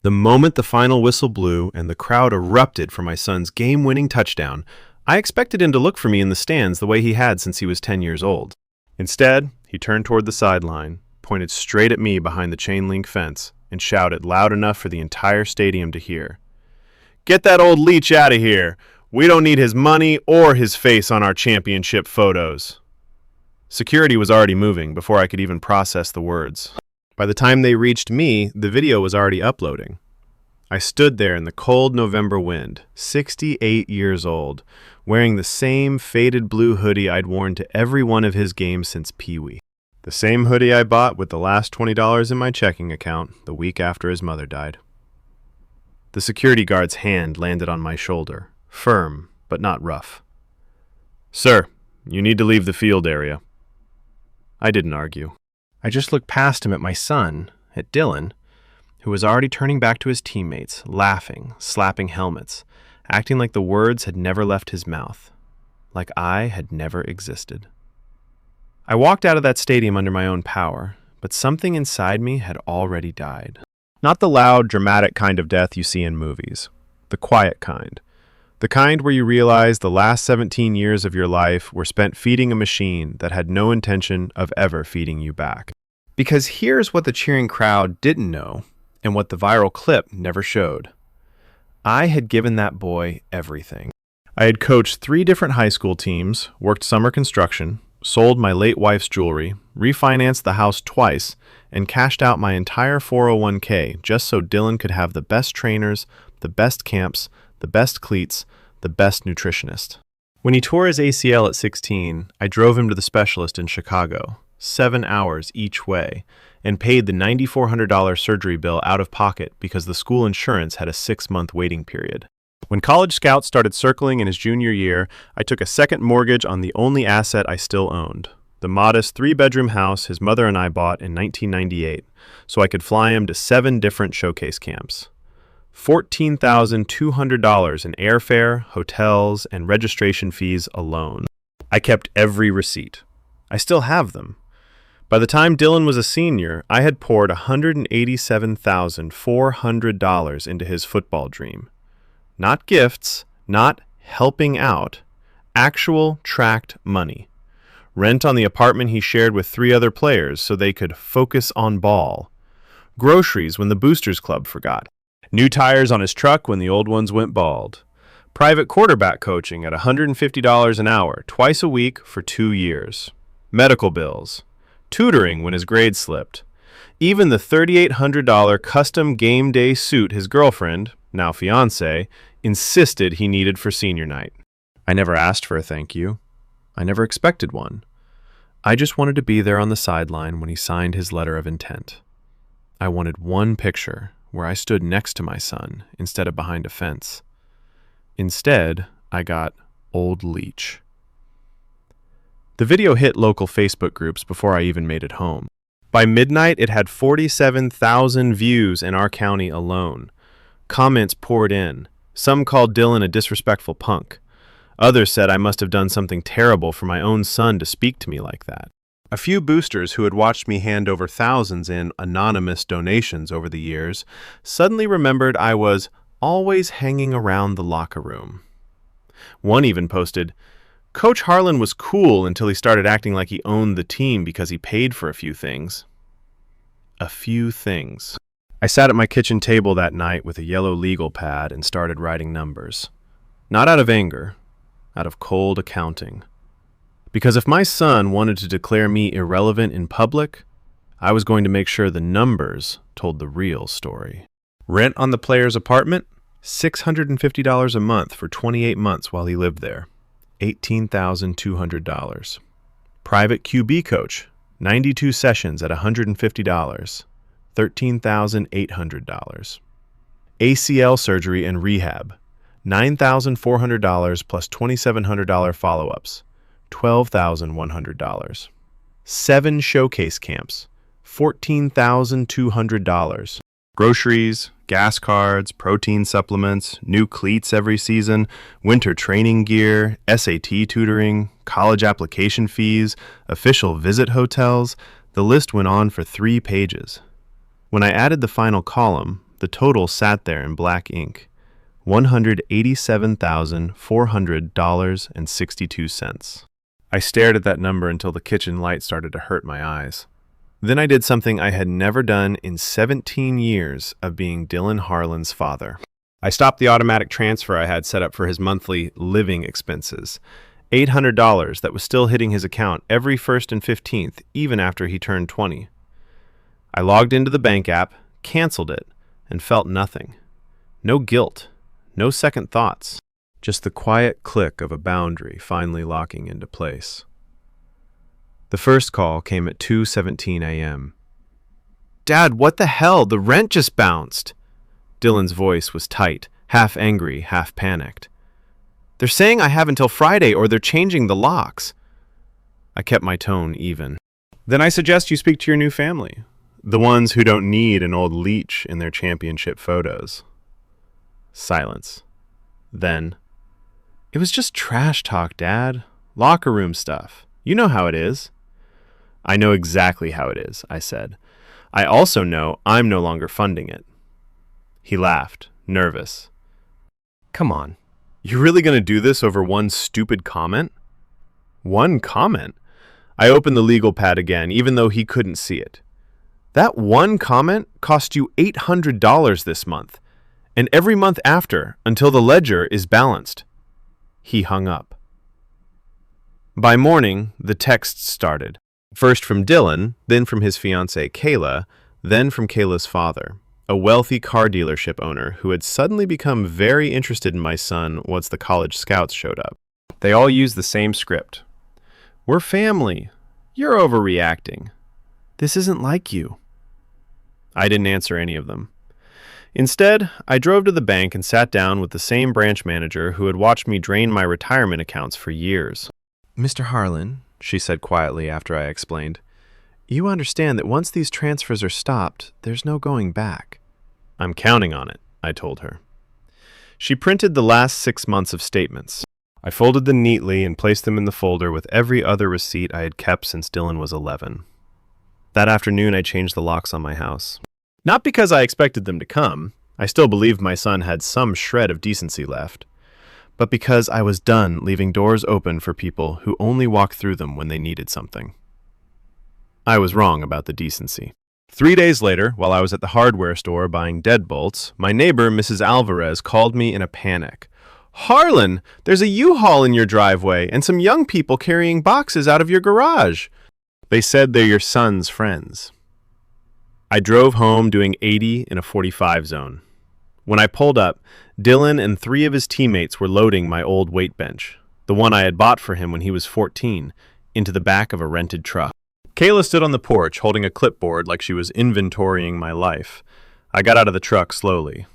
The moment the final whistle blew and the crowd erupted for my son's game-winning touchdown, I expected him to look for me in the stands the way he had since he was 10 years old. Instead, he turned toward the sideline, pointed straight at me behind the chain-link fence, and shouted loud enough for the entire stadium to hear, "Get that old leech out of here! We don't need his money or his face on our championship photos." Security was already moving before I could even process the words. By the time they reached me, the video was already uploading. I stood there in the cold November wind, 68 years old, wearing the same faded blue hoodie I'd worn to every one of his games since Pee Wee. The same hoodie I bought with the last $20 in my checking account the week after his mother died. The security guard's hand landed on my shoulder, firm but not rough. "Sir, you need to leave the field area." I didn't argue. I just looked past him at my son, at Dylan, who was already turning back to his teammates, laughing, slapping helmets, acting like the words had never left his mouth, like I had never existed. I walked out of that stadium under my own power, but something inside me had already died. Not the loud, dramatic kind of death you see in movies. The quiet kind. The kind where you realize the last 17 years of your life were spent feeding a machine that had no intention of ever feeding you back. Because here's what the cheering crowd didn't know, and what the viral clip never showed. I had given that boy everything. I had coached 3 different high school teams, worked summer construction, sold my late wife's jewelry, refinanced the house twice, and cashed out my entire 401k just so Dylan could have the best trainers, the best camps, the best cleats, the best nutritionist. When he tore his ACL at 16, I drove him to the specialist in Chicago, 7 hours each way, and paid the $9,400 surgery bill out of pocket because the school insurance had a 6-month waiting period. When college scouts started circling in his junior year, I took a second mortgage on the only asset I still owned, the modest 3-bedroom house his mother and I bought in 1998, so I could fly him to 7 different showcase camps. $14,200 in airfare, hotels, and registration fees alone. I kept every receipt. I still have them. By the time Dylan was a senior, I had poured $187,400 into his football dream. Not gifts, not helping out, actual tracked money. Rent on the apartment he shared with 3 other players so they could focus on ball. Groceries when the Boosters Club forgot. New tires on his truck when the old ones went bald. Private quarterback coaching at $150 an hour, twice a week for 2 years. Medical bills. Tutoring when his grades slipped. Even the $3,800 custom game day suit his girlfriend, now fiancé, insisted he needed for senior night. I never asked for a thank you. I never expected one. I just wanted to be there on the sideline when he signed his letter of intent. I wanted one picture where I stood next to my son instead of behind a fence. Instead, I got old leech. The video hit local Facebook groups before I even made it home. By midnight, it had 47,000 views in our county alone. Comments poured in. Some called Dylan a disrespectful punk. Others said I must have done something terrible for my own son to speak to me like that. A few boosters who had watched me hand over thousands in anonymous donations over the years suddenly remembered I was always hanging around the locker room. One even posted, "Coach Harlan was cool until he started acting like he owned the team because he paid for a few things." A few things. I sat at my kitchen table that night with a yellow legal pad and started writing numbers. Not out of anger, out of cold accounting. Because if my son wanted to declare me irrelevant in public, I was going to make sure the numbers told the real story. Rent on the player's apartment? $650 a month for 28 months while he lived there. $18,200. Private QB coach, 92 sessions at $150. $13,800. ACL surgery and rehab, $9,400 plus $2,700 follow-ups, $12,100. 7 showcase camps, $14,200. Groceries, gas cards, protein supplements, new cleats every season, winter training gear, SAT tutoring, college application fees, official visit hotels. The list went on for 3 pages. When I added the final column, The total sat there in black ink. $187,400.62. I stared at that number until the kitchen light started to hurt my eyes. Then I did something I had never done in 17 years of being Dylan Harlan's father. I stopped the automatic transfer I had set up for his monthly living expenses. $800 that was still hitting his account every 1st and 15th, even after he turned 20. I logged into the bank app, canceled it, and felt nothing. No guilt, no second thoughts, just the quiet click of a boundary finally locking into place. The first call came at 2:17 a.m. "Dad, what the hell? The rent just bounced." Dylan's voice was tight, half angry, half panicked. "They're saying I have until Friday or they're changing the locks." I kept my tone even. "Then I suggest you speak to your new family. The ones who don't need an old leech in their championship photos." Silence. Then, "It was just trash talk, Dad. Locker room stuff. You know how it is." "I know exactly how it is," I said. "I also know I'm no longer funding it." He laughed, nervous. "Come on. You're really going to do this over one stupid comment?" "One comment?" I opened the legal pad again, even though he couldn't see it. "That one comment cost you $800 this month, and every month after, until the ledger is balanced." He hung up. By morning, the texts started. First from Dylan, then from his fiancée Kayla, then from Kayla's father, a wealthy car dealership owner who had suddenly become very interested in my son once the college scouts showed up. They all used the same script. "We're family. You're overreacting. This isn't like you." I didn't answer any of them. Instead, I drove to the bank and sat down with the same branch manager who had watched me drain my retirement accounts for years. "Mr. Harlan," she said quietly after I explained, "you understand that once these transfers are stopped, there's no going back." "I'm counting on it," I told her. She printed the last 6 months of statements. I folded them neatly and placed them in the folder with every other receipt I had kept since Dylan was 11. That afternoon, I changed the locks on my house. Not because I expected them to come. I still believed my son had some shred of decency left. But because I was done leaving doors open for people who only walked through them when they needed something. I was wrong about the decency. 3 days later, while I was at the hardware store buying deadbolts, my neighbor, Mrs. Alvarez, called me in a panic. "Harlan, there's a U-Haul in your driveway and some young people carrying boxes out of your garage. They said they're your son's friends." I drove home doing 80 in a 45 zone. When I pulled up, Dylan and 3 of his teammates were loading my old weight bench, the one I had bought for him when he was 14, into the back of a rented truck. Kayla stood on the porch holding a clipboard like she was inventorying my life. I got out of the truck slowly.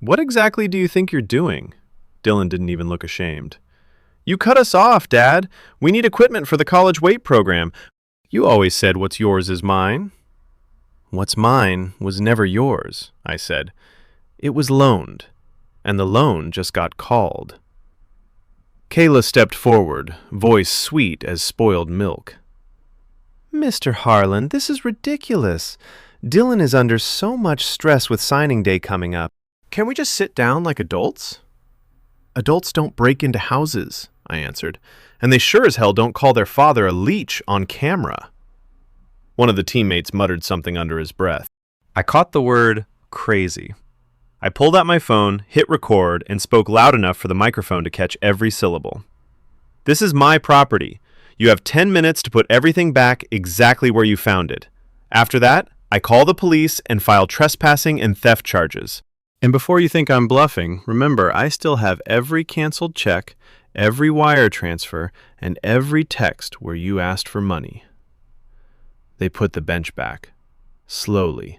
"What exactly do you think you're doing?" Dylan didn't even look ashamed. "You cut us off, Dad. We need equipment for the college weight program. You always said what's yours is mine." "What's mine was never yours," I said. "It was loaned, and the loan just got called." Kayla stepped forward, voice sweet as spoiled milk. "Mr. Harlan, this is ridiculous. Dylan is under so much stress with signing day coming up. Can we just sit down like adults?" "Adults don't break into houses," I answered, "and they sure as hell don't call their father a leech on camera." One of the teammates muttered something under his breath. I caught the word crazy. I pulled out my phone, hit record, and spoke loud enough for the microphone to catch every syllable. "This is my property. You have 10 minutes to put everything back exactly where you found it. After that, I call the police and file trespassing and theft charges. And before you think I'm bluffing, remember I still have every canceled check, every wire transfer, and every text where you asked for money." They put the bench back, slowly,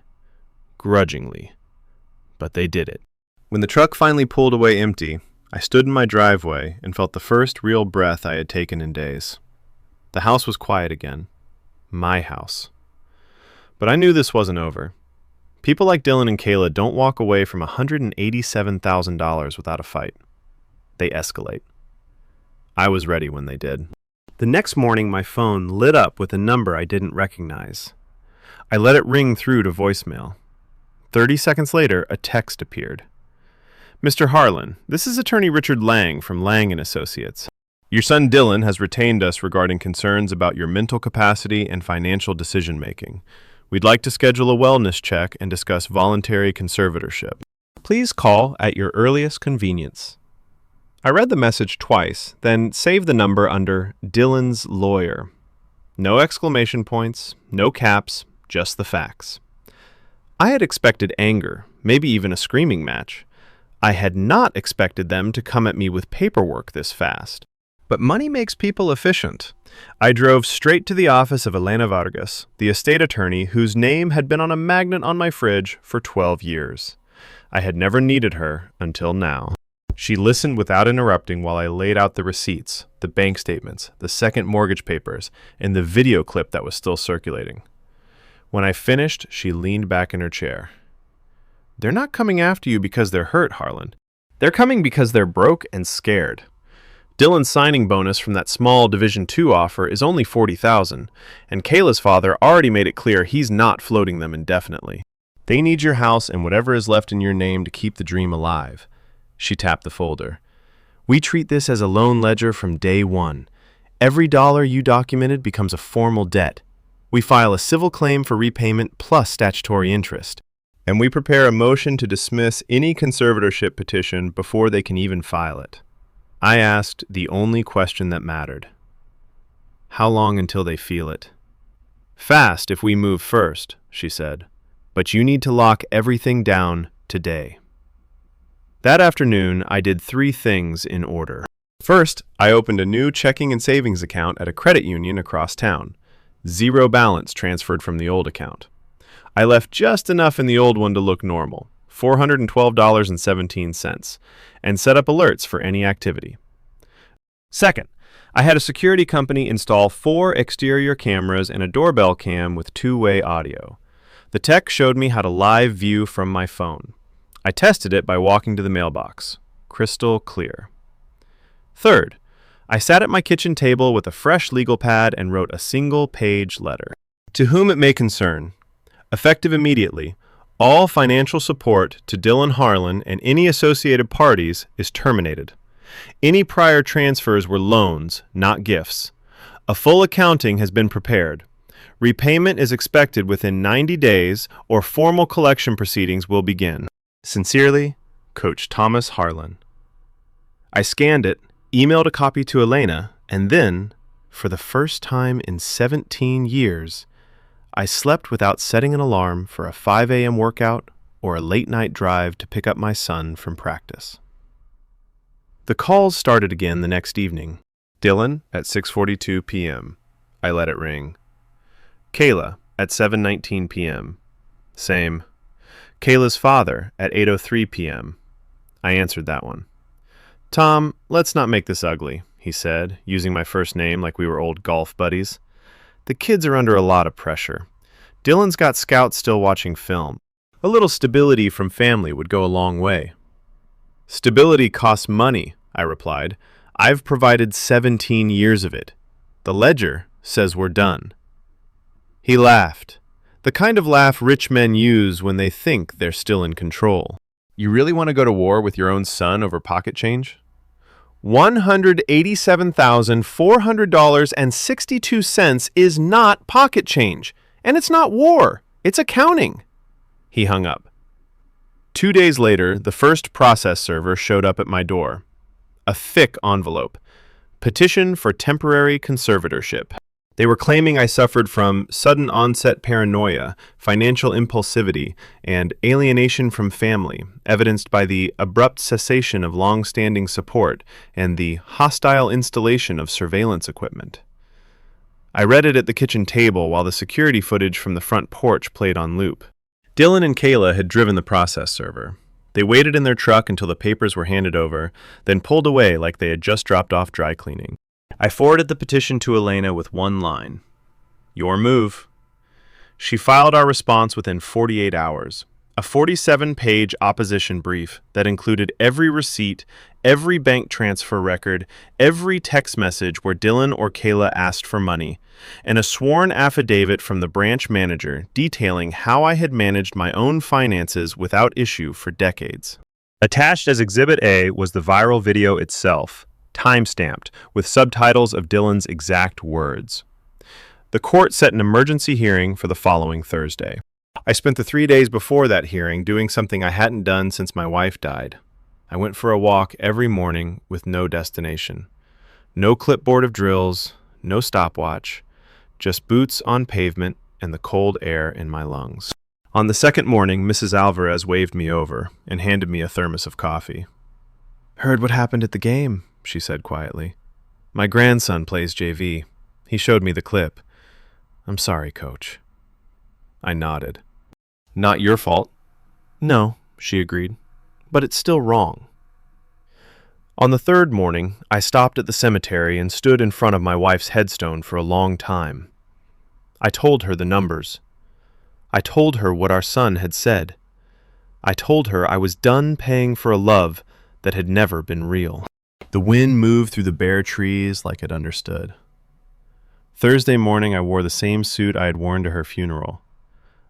grudgingly, but they did it. When the truck finally pulled away empty, I stood in my driveway and felt the first real breath I had taken in days. The house was quiet again. My house. But I knew this wasn't over. People like Dylan and Kayla don't walk away from $187,000 without a fight. They escalate. I was ready when they did. The next morning, my phone lit up with a number I didn't recognize. I let it ring through to voicemail. 30 seconds later, a text appeared. Mr. Harlan, this is attorney Richard Lang from Lang & Associates. Your son Dylan has retained us regarding concerns about your mental capacity and financial decision-making. We'd like to schedule a wellness check and discuss voluntary conservatorship. Please call at your earliest convenience. I read the message twice, then saved the number under Dylan's lawyer. No exclamation points, no caps, just the facts. I had expected anger, maybe even a screaming match. I had not expected them to come at me with paperwork this fast. But money makes people efficient. I drove straight to the office of Elena Vargas, the estate attorney whose name had been on a magnet on my fridge for 12 years. I had never needed her until now. She listened without interrupting while I laid out the receipts, the bank statements, the second mortgage papers, and the video clip that was still circulating. When I finished, she leaned back in her chair. They're not coming after you because they're hurt, Harlan. They're coming because they're broke and scared. Dylan's signing bonus from that small Division II offer is only $40,000, and Kayla's father already made it clear he's not floating them indefinitely. They need your house and whatever is left in your name to keep the dream alive. She tapped the folder. We treat this as a loan ledger from day one. Every dollar you documented becomes a formal debt. We file a civil claim for repayment plus statutory interest. And we prepare a motion to dismiss any conservatorship petition before they can even file it. I asked the only question that mattered. How long until they feel it? Fast if we move first, she said. But you need to lock everything down today. That afternoon, I did 3 things in order. First, I opened a new checking and savings account at a credit union across town. 0 balance transferred from the old account. I left just enough in the old one to look normal, $412.17, and set up alerts for any activity. Second, I had a security company install 4 exterior cameras and a doorbell cam with 2-way audio. The tech showed me how to live view from my phone. I tested it by walking to the mailbox. Crystal clear. Third, I sat at my kitchen table with a fresh legal pad and wrote a single-page letter. To whom it may concern, effective immediately, all financial support to Dylan Harlan and any associated parties is terminated. Any prior transfers were loans, not gifts. A full accounting has been prepared. Repayment is expected within 90 days or formal collection proceedings will begin. Sincerely, Coach Thomas Harlan. I scanned it, emailed a copy to Elena, and then, for the first time in 17 years, I slept without setting an alarm for a 5 a.m. workout or a late-night drive to pick up my son from practice. The calls started again the next evening. Dylan at 6:42 p.m. I let it ring. Kayla at 7:19 p.m. Same. Kayla's father at 8:03 p.m. I answered that one. Tom, let's not make this ugly, he said, using my first name like we were old golf buddies. The kids are under a lot of pressure. Dylan's got scouts still watching film. A little stability from family would go a long way. Stability costs money, I replied. I've provided 17 years of it. The ledger says we're done. He laughed, the kind of laugh rich men use when they think they're still in control. You really want to go to war with your own son over pocket change? $187,400.62 is not pocket change, and it's not war. It's accounting. He hung up. 2 days later, the first process server showed up at my door. A thick envelope. Petition for temporary conservatorship. They were claiming I suffered from sudden onset paranoia, financial impulsivity, and alienation from family, evidenced by the abrupt cessation of long-standing support and the hostile installation of surveillance equipment. I read it at the kitchen table while the security footage from the front porch played on loop. Dylan and Kayla had driven the process server. They waited in their truck until the papers were handed over, then pulled away like they had just dropped off dry cleaning. I forwarded the petition to Elena with one line. Your move. She filed our response within 48 hours. A 47-page opposition brief that included every receipt, every bank transfer record, every text message where Dylan or Kayla asked for money, and a sworn affidavit from the branch manager detailing how I had managed my own finances without issue for decades. Attached as Exhibit A was the viral video itself, time-stamped, with subtitles of Dylan's exact words. The court set an emergency hearing for the following Thursday. I spent the 3 days before that hearing doing something I hadn't done since my wife died. I went for a walk every morning with no destination. No clipboard of drills, no stopwatch, just boots on pavement and the cold air in my lungs. On the second morning, Mrs. Alvarez waved me over and handed me a thermos of coffee. "Heard what happened at the game," she said quietly. "My grandson plays JV. He showed me the clip. I'm sorry, Coach." I nodded. "Not your fault." "No," she agreed, "but it's still wrong." On the third morning, I stopped at the cemetery and stood in front of my wife's headstone for a long time. I told her the numbers. I told her what our son had said. I told her I was done paying for a love that had never been real. The wind moved through the bare trees like it understood. Thursday morning, I wore the same suit I had worn to her funeral.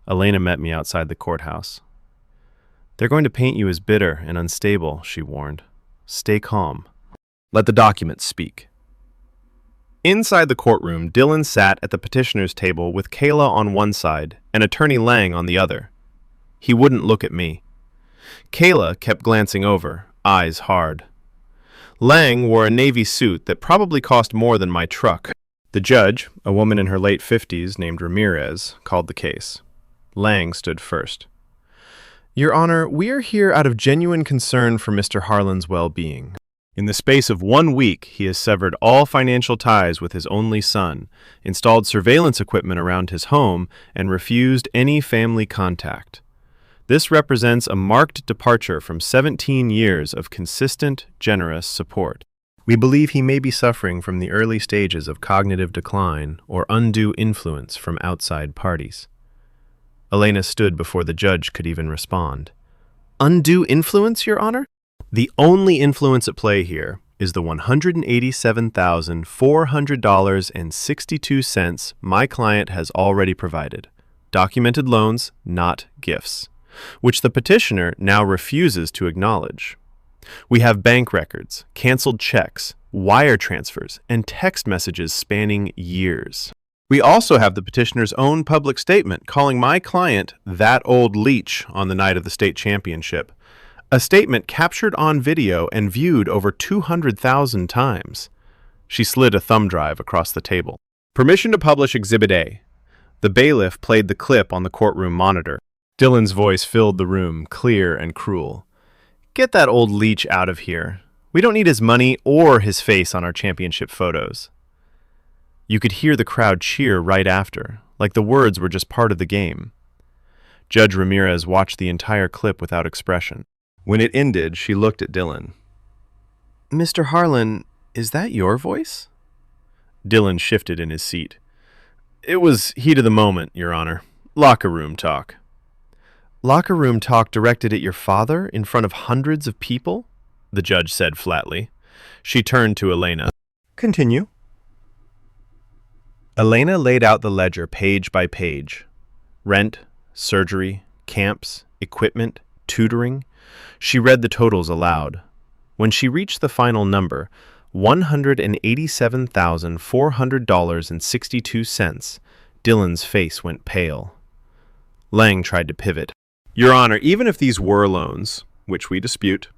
Elena met me outside the courthouse. "They're going to paint you as bitter and unstable," she warned. "Stay calm. Let the documents speak." Inside the courtroom, Dylan sat at the petitioner's table with Kayla on one side and Attorney Lang on the other. He wouldn't look at me. Kayla kept glancing over, eyes hard. Lang wore a navy suit that probably cost more than my truck. The judge, a woman in her late 50s named Ramirez, called the case. Lang stood first. "Your Honor, we are here out of genuine concern for Mr. Harlan's well-being. In the space of 1 week, he has severed all financial ties with his only son, installed surveillance equipment around his home, and refused any family contact. This represents a marked departure from 17 years of consistent, generous support. We believe he may be suffering from the early stages of cognitive decline or undue influence from outside parties." Elena stood before the judge could even respond. "Undue influence, Your Honor?" "The only influence at play here is the $187,400.62 my client has already provided. Documented loans, not gifts, which the petitioner now refuses to acknowledge. We have bank records, canceled checks, wire transfers, and text messages spanning years. We also have the petitioner's own public statement calling my client that old leech on the night of the state championship, a statement captured on video and viewed over 200,000 times. She slid a thumb drive across the table. "Permission to publish Exhibit A." The bailiff played the clip on the courtroom monitor. Dylan's voice filled the room, clear and cruel. "Get that old leech out of here. We don't need his money or his face on our championship photos." You could hear the crowd cheer right after, like the words were just part of the game. Judge Ramirez watched the entire clip without expression. When it ended, she looked at Dylan. "Mr. Harlan, is that your voice?" Dylan shifted in his seat. "It was heat of the moment, Your Honor. Locker room talk." "Locker room talk directed at your father in front of hundreds of people?" the judge said flatly. She turned to Elena. "Continue." Elena laid out the ledger page by page. Rent, surgery, camps, equipment, tutoring. She read the totals aloud. When she reached the final number, $187,400.62, Dylan's face went pale. Lang tried to pivot. "Your Honor, even if these were loans, which we dispute,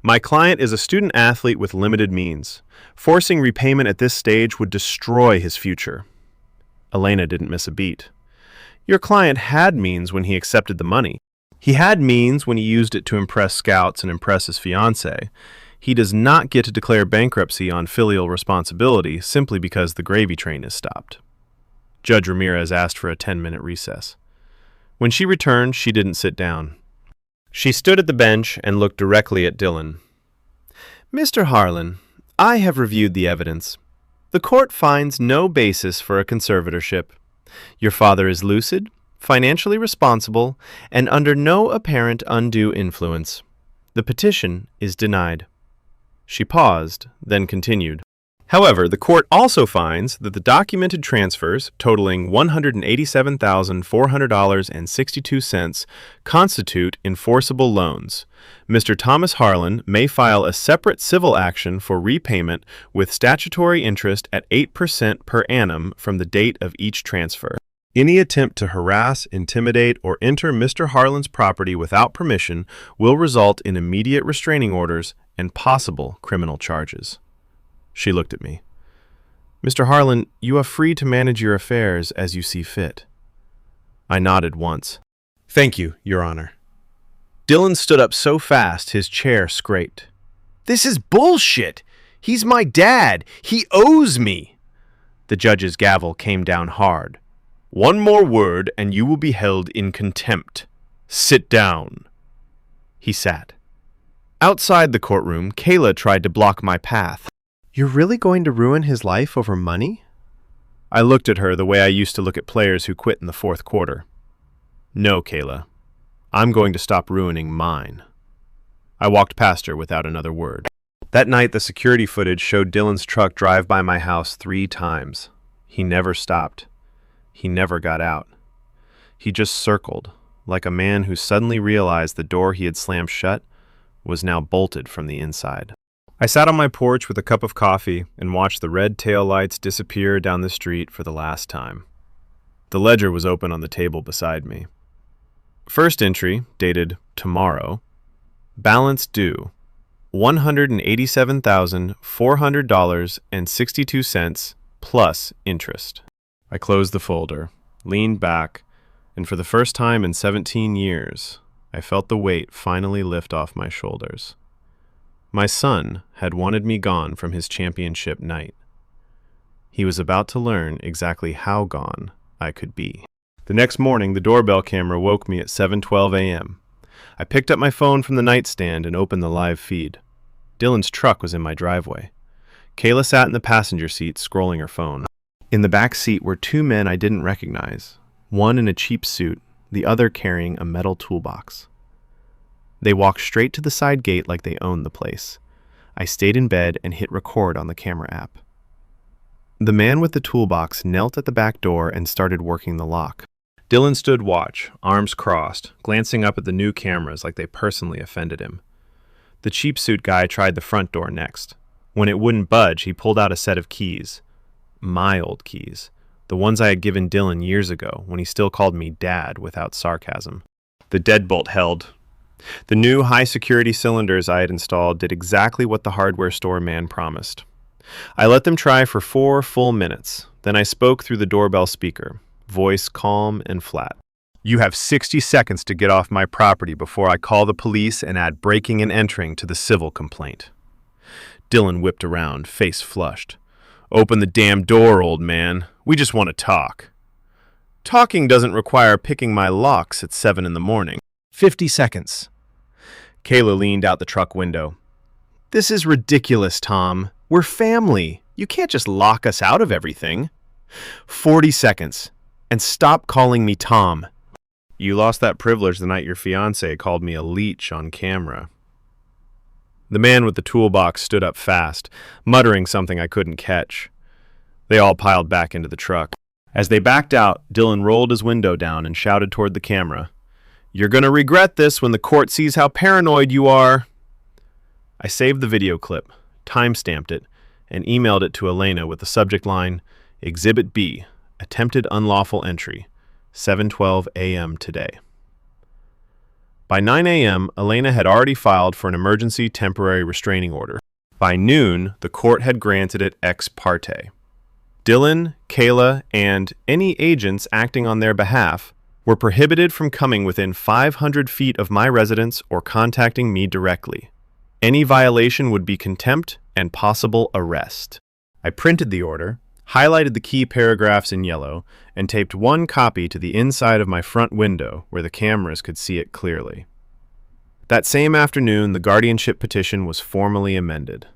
my client is a student athlete with limited means. Forcing repayment at this stage would destroy his future." Elena didn't miss a beat. "Your client had means when he accepted the money. He had means when he used it to impress scouts and impress his fiancée. He does not get to declare bankruptcy on filial responsibility simply because the gravy train is stopped." Judge Ramirez asked for a 10-minute recess. When she returned, she didn't sit down. She stood at the bench and looked directly at Dylan. "Mr. Harlan, I have reviewed the evidence. The court finds no basis for a conservatorship. Your father is lucid, financially responsible, and under no apparent undue influence. The petition is denied." She paused, then continued. "However, the court also finds that the documented transfers, totaling $187,400.62, constitute enforceable loans. Mr. Thomas Harlan may file a separate civil action for repayment with statutory interest at 8% per annum from the date of each transfer. Any attempt to harass, intimidate, or enter Mr. Harlan's property without permission will result in immediate restraining orders and possible criminal charges." She looked at me. "Mr. Harlan, you are free to manage your affairs as you see fit." I nodded once. "Thank you, Your Honor." Dylan stood up so fast his chair scraped. "This is bullshit! He's my dad! He owes me!" The judge's gavel came down hard. "One more word and you will be held in contempt. Sit down." He sat. Outside the courtroom, Kayla tried to block my path. "You're really going to ruin his life over money?" I looked at her the way I used to look at players who quit in the fourth quarter. "No, Kayla. I'm going to stop ruining mine." I walked past her without another word. That night, the security footage showed Dylan's truck drive by my house 3 times. He never stopped. He never got out. He just circled, like a man who suddenly realized the door he had slammed shut was now bolted from the inside. I sat on my porch with a cup of coffee and watched the red taillights disappear down the street for the last time. The ledger was open on the table beside me. First entry, dated tomorrow. Balance due, $187,400.62 plus interest. I closed the folder, leaned back, and for the first time in 17 years, I felt the weight finally lift off my shoulders. My son had wanted me gone from his championship night. He was about to learn exactly how gone I could be. The next morning, the doorbell camera woke me at 7:12 a.m. I picked up my phone from the nightstand and opened the live feed. Dylan's truck was in my driveway. Kayla sat in the passenger seat, scrolling her phone. In the back seat were 2 men I didn't recognize, one in a cheap suit, the other carrying a metal toolbox. They walked straight to the side gate like they owned the place. I stayed in bed and hit record on the camera app. The man with the toolbox knelt at the back door and started working the lock. Dylan stood watch, arms crossed, glancing up at the new cameras like they personally offended him. The cheap suit guy tried the front door next. When it wouldn't budge, he pulled out a set of keys. My old keys. The ones I had given Dylan years ago when he still called me Dad without sarcasm. The deadbolt held. The new high-security cylinders I had installed did exactly what the hardware store man promised. I let them try for 4 full minutes. Then I spoke through the doorbell speaker, voice calm and flat. "You have 60 seconds to get off my property before I call the police and add breaking and entering to the civil complaint." Dylan whipped around, face flushed. "Open the damn door, old man. We just want to talk." "Talking doesn't require picking my locks at 7 in the morning. 50 seconds. Kayla leaned out the truck window. "This is ridiculous, Tom. We're family. You can't just lock us out of everything." 40 seconds. "And stop calling me Tom." "You lost that privilege the night your fiancé called me a leech on camera." The man with the toolbox stood up fast, muttering something I couldn't catch. They all piled back into the truck. As they backed out, Dylan rolled his window down and shouted toward the camera, "You're going to regret this when the court sees how paranoid you are." I saved the video clip, time-stamped it, and emailed it to Elena with the subject line, "Exhibit B, Attempted Unlawful Entry, 7:12 a.m. today." By 9 a.m., Elena had already filed for an emergency temporary restraining order. By noon, the court had granted it ex parte. Dylan, Kayla, and any agents acting on their behalf were prohibited from coming within 500 feet of my residence or contacting me directly. Any violation would be contempt and possible arrest. I printed the order, highlighted the key paragraphs in yellow, and taped one copy to the inside of my front window where the cameras could see it clearly. That same afternoon, the guardianship petition was formally amended.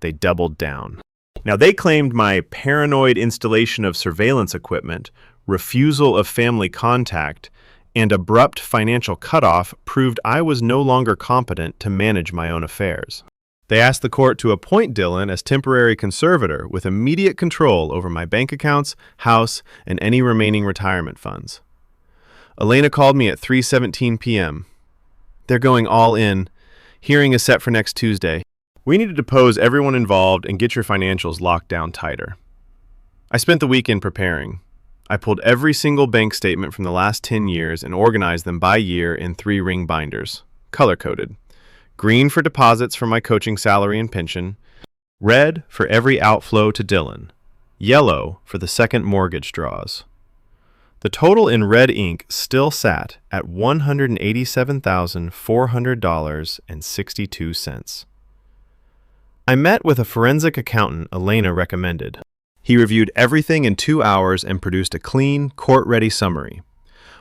They doubled down. Now, they claimed my paranoid installation of surveillance equipment refusal of family contact, and abrupt financial cutoff proved I was no longer competent to manage my own affairs. They asked the court to appoint Dylan as temporary conservator with immediate control over my bank accounts, house, and any remaining retirement funds. Elena called me at 3:17 p.m. They're going all in. Hearing is set for next Tuesday. We need to depose everyone involved and get your financials locked down tighter. I spent the weekend preparing. I pulled every single bank statement from the last 10 years and organized them by year in 3-ring binders, color-coded. Green for deposits for my coaching salary and pension, red for every outflow to Dylan, yellow for the second mortgage draws. The total in red ink still sat at $187,400.62. I met with a forensic accountant Elena recommended. He reviewed everything in 2 hours and produced a clean, court-ready summary.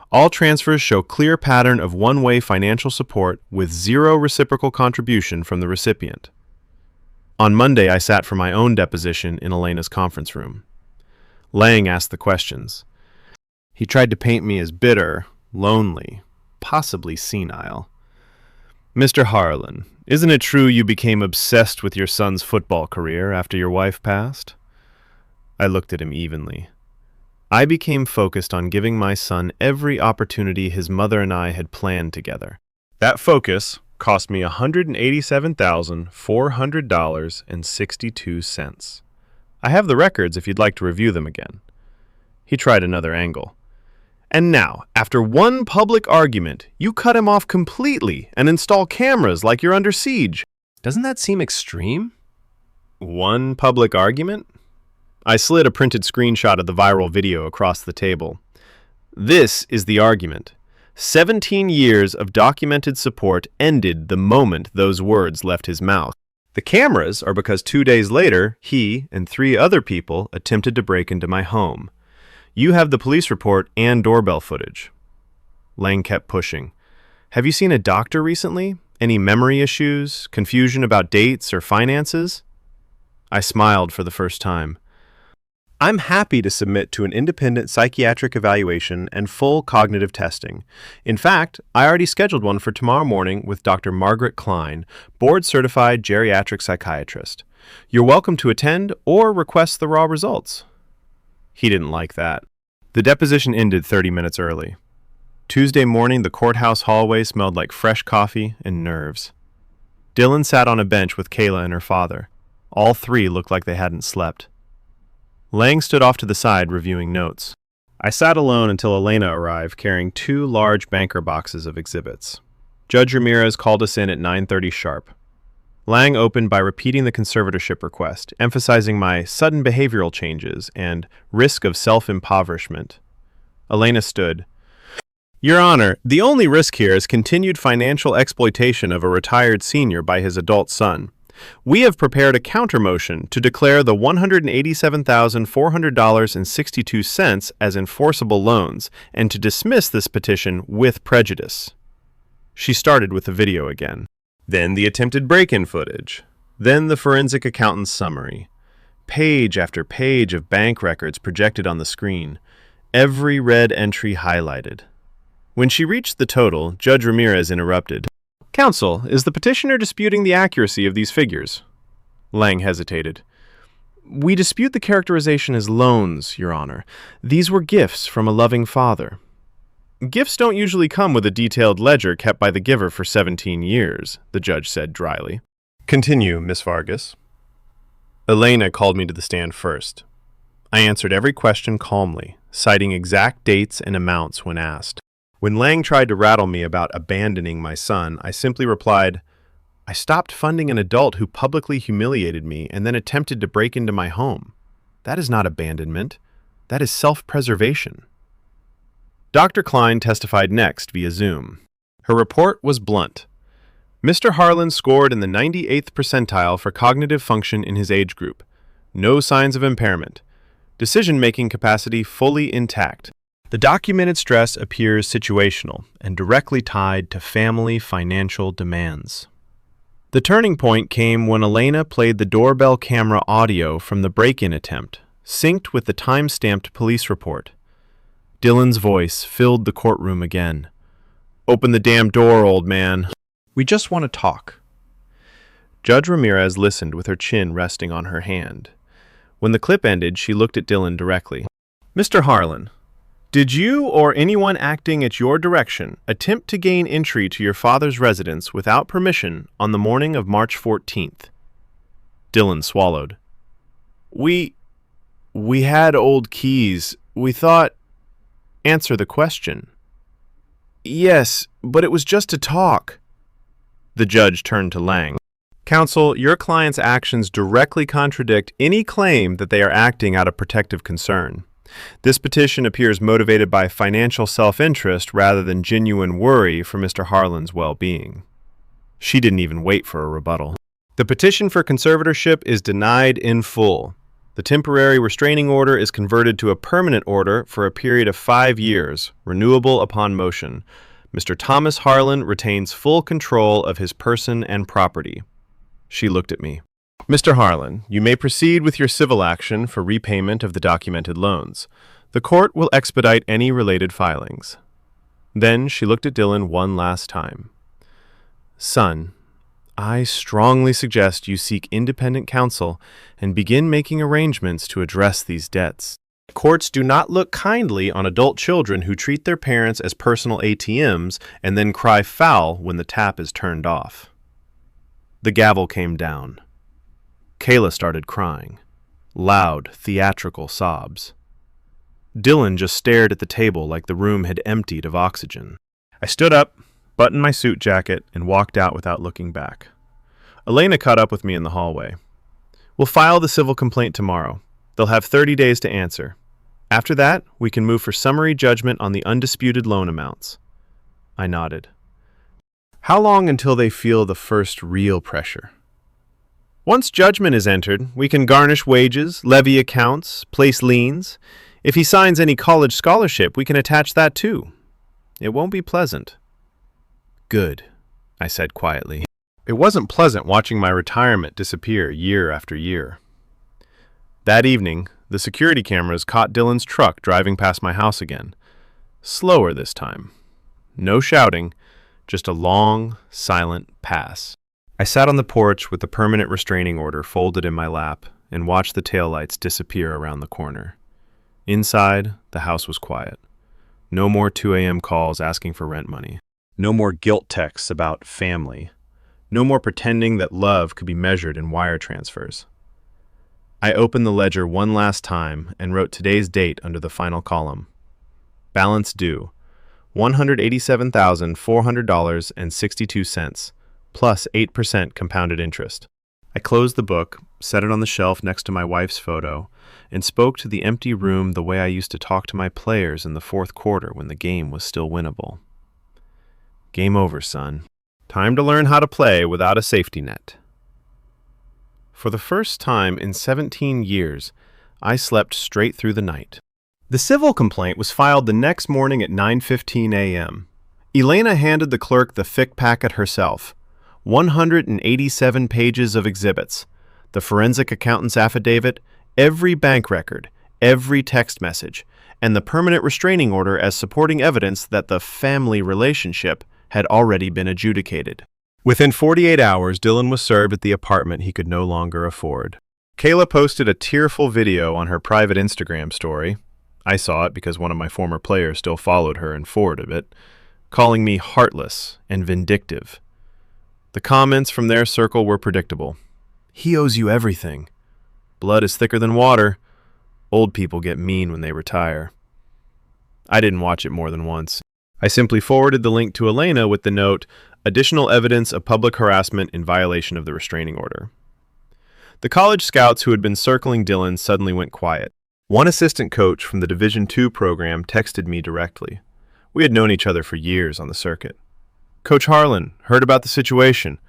All transfers show clear pattern of one-way financial support with zero reciprocal contribution from the recipient. On Monday, I sat for my own deposition in Elena's conference room. Lang asked the questions. He tried to paint me as bitter, lonely, possibly senile. Mr. Harlan, isn't it true you became obsessed with your son's football career after your wife passed? I looked at him evenly. I became focused on giving my son every opportunity his mother and I had planned together. That focus cost me $187,400.62. I have the records if you'd like to review them again. He tried another angle. And now, after one public argument, you cut him off completely and install cameras like you're under siege. Doesn't that seem extreme? One public argument? I slid a printed screenshot of the viral video across the table. This is the argument. 17 years of documented support ended the moment those words left his mouth. The cameras are because 2 days later, he and 3 other people attempted to break into my home. You have the police report and doorbell footage. Lang kept pushing. Have you seen a doctor recently? Any memory issues, confusion about dates or finances? I smiled for the first time. I'm happy to submit to an independent psychiatric evaluation and full cognitive testing. In fact, I already scheduled one for tomorrow morning with Dr. Margaret Klein, board-certified geriatric psychiatrist. You're welcome to attend or request the raw results. He didn't like that. The deposition ended 30 minutes early. Tuesday morning, the courthouse hallway smelled like fresh coffee and nerves. Dylan sat on a bench with Kayla and her father. All 3 looked like they hadn't slept. Lang stood off to the side reviewing notes. I sat alone until Elena arrived carrying 2 large banker boxes of exhibits. Judge Ramirez called us in at 9:30 sharp. Lang opened by repeating the conservatorship request, emphasizing my sudden behavioral changes and risk of self-impoverishment. Elena stood. Your Honor, the only risk here is continued financial exploitation of a retired senior by his adult son. We have prepared a counter-motion to declare the $187,400.62 as enforceable loans and to dismiss this petition with prejudice. She started with the video again. Then the attempted break-in footage. Then the forensic accountant's summary. Page after page of bank records projected on the screen. Every red entry highlighted. When she reached the total, Judge Ramirez interrupted. Counsel, is the petitioner disputing the accuracy of these figures? Lang hesitated. We dispute the characterization as loans, Your Honor. These were gifts from a loving father. Gifts don't usually come with a detailed ledger kept by the giver for 17 years, the judge said dryly. Continue, Miss Vargas. Elena called me to the stand first. I answered every question calmly, citing exact dates and amounts when asked. When Lang tried to rattle me about abandoning my son, I simply replied, I stopped funding an adult who publicly humiliated me and then attempted to break into my home. That is not abandonment. That is self-preservation. Dr. Klein testified next via Zoom. Her report was blunt. Mr. Harlan scored in the 98th percentile for cognitive function in his age group. No signs of impairment. Decision-making capacity fully intact. The documented stress appears situational and directly tied to family financial demands. The turning point came when Elena played the doorbell camera audio from the break-in attempt, synced with the time-stamped police report. Dylan's voice filled the courtroom again. "Open the damn door, old man. We just want to talk." Judge Ramirez listened with her chin resting on her hand. When the clip ended, she looked at Dylan directly. "Mr. Harlan, did you or anyone acting at your direction attempt to gain entry to your father's residence without permission on the morning of March 14th? Dylan swallowed. We had old keys. We thought... Answer the question." "Yes, but it was just to talk." The judge turned to Lang. "Counsel, your client's actions directly contradict any claim that they are acting out of protective concern. This petition appears motivated by financial self-interest rather than genuine worry for Mr. Harlan's well-being." She didn't even wait for a rebuttal. "The petition for conservatorship is denied in full. The temporary restraining order is converted to a permanent order for a period of 5 years, renewable upon motion. Mr. Thomas Harlan retains full control of his person and property." She looked at me. "Mr. Harlan, you may proceed with your civil action for repayment of the documented loans. The court will expedite any related filings." Then she looked at Dylan one last time. "Son, I strongly suggest you seek independent counsel and begin making arrangements to address these debts. Courts do not look kindly on adult children who treat their parents as personal ATMs and then cry foul when the tap is turned off." The gavel came down. Kayla started crying. Loud, theatrical sobs. Dylan just stared at the table like the room had emptied of oxygen. I stood up, buttoned my suit jacket, and walked out without looking back. Elena caught up with me in the hallway. "We'll file the civil complaint tomorrow. They'll have 30 days to answer. After that, we can move for summary judgment on the undisputed loan amounts." I nodded. "How long until they feel the first real pressure?" "Once judgment is entered, we can garnish wages, levy accounts, place liens. If he signs any college scholarship, we can attach that too. It won't be pleasant." "Good," I said quietly. It wasn't pleasant watching my retirement disappear year after year. That evening, the security cameras caught Dylan's truck driving past my house again. Slower this time. No shouting, just a long, silent pass. I sat on the porch with the permanent restraining order folded in my lap and watched the taillights disappear around the corner. Inside, the house was quiet. No more 2 a.m. calls asking for rent money. No more guilt texts about family. No more pretending that love could be measured in wire transfers. I opened the ledger one last time and wrote today's date under the final column. Balance due, $187,400.62, plus 8% compounded interest. I closed the book, set it on the shelf next to my wife's photo, and spoke to the empty room the way I used to talk to my players in the fourth quarter when the game was still winnable. Game over, son. Time to learn how to play without a safety net. For the first time in 17 years, I slept straight through the night. The civil complaint was filed the next morning at 9:15 a.m. Elena handed the clerk the thick packet herself. 187 pages of exhibits, the forensic accountant's affidavit, every bank record, every text message, and the permanent restraining order as supporting evidence that the family relationship had already been adjudicated. Within 48 hours, Dylan was served at the apartment he could no longer afford. Kayla posted a tearful video on her private Instagram story. I saw it because one of my former players still followed her and forwarded it, calling me heartless and vindictive. The comments from their circle were predictable. "He owes you everything. Blood is thicker than water. Old people get mean when they retire." I didn't watch it more than once. I simply forwarded the link to Elena with the note, "Additional evidence of public harassment in violation of the restraining order." The college scouts who had been circling Dylan suddenly went quiet. One assistant coach from the Division II program texted me directly. We had known each other for years on the circuit. "Coach Harlan, heard about the situation.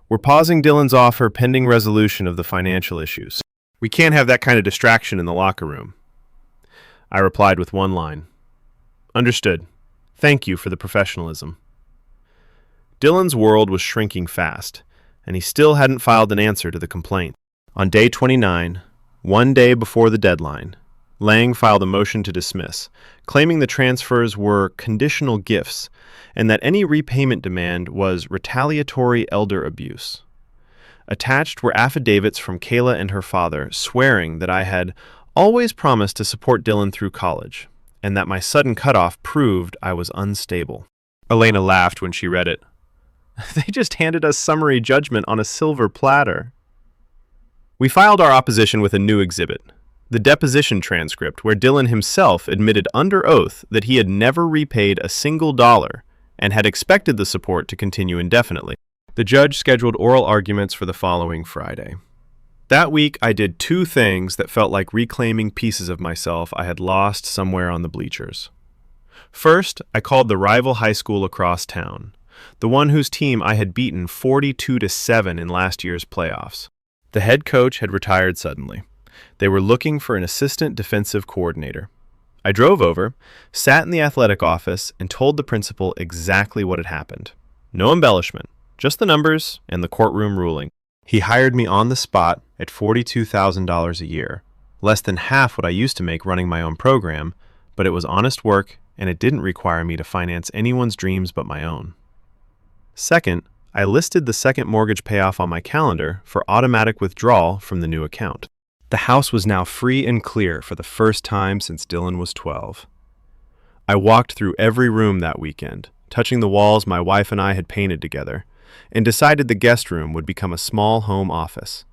We're pausing Dylan's offer pending resolution of the financial issues. We can't have that kind of distraction in the locker room." I replied with one line. "Understood. Thank you for the professionalism." Dylan's world was shrinking fast, and he still hadn't filed an answer to the complaint. On day 29, one day before the deadline, Lang filed a motion to dismiss, claiming the transfers were conditional gifts and that any repayment demand was retaliatory elder abuse. Attached were affidavits from Kayla and her father swearing that I had always promised to support Dylan through college, and that my sudden cutoff proved I was unstable. Elena laughed when she read it. They just handed us summary judgment on a silver platter. We filed our opposition with a new exhibit, the deposition transcript where Dylan himself admitted under oath that he had never repaid a single dollar and had expected the support to continue indefinitely. The judge scheduled oral arguments for the following Friday. That week, I did two things that felt like reclaiming pieces of myself I had lost somewhere on the bleachers. First, I called the rival high school across town, the one whose team I had beaten 42-7 in last year's playoffs. The head coach had retired suddenly. They were looking for an assistant defensive coordinator. I drove over, sat in the athletic office, and told the principal exactly what had happened. No embellishment, just the numbers and the courtroom ruling. He hired me on the spot at $42,000 a year, less than half what I used to make running my own program, but it was honest work and it didn't require me to finance anyone's dreams but my own. Second, I listed the second mortgage payoff on my calendar for automatic withdrawal from the new account. The house was now free and clear for the first time since Dylan was 12. I walked through every room that weekend, touching the walls my wife and I had painted together, and decided the guest room would become a small home office.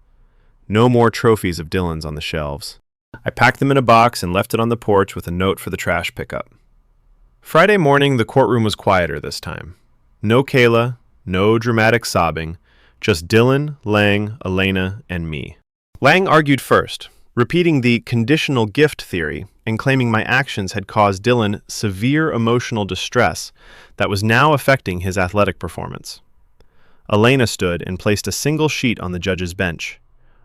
No more trophies of Dylan's on the shelves. I packed them in a box and left it on the porch with a note for the trash pickup. Friday morning, the courtroom was quieter this time. No Kayla, no dramatic sobbing, just Dylan, Lang, Elena, and me. Lang argued first, repeating the conditional gift theory and claiming my actions had caused Dylan severe emotional distress that was now affecting his athletic performance. Elena stood and placed a single sheet on the judge's bench,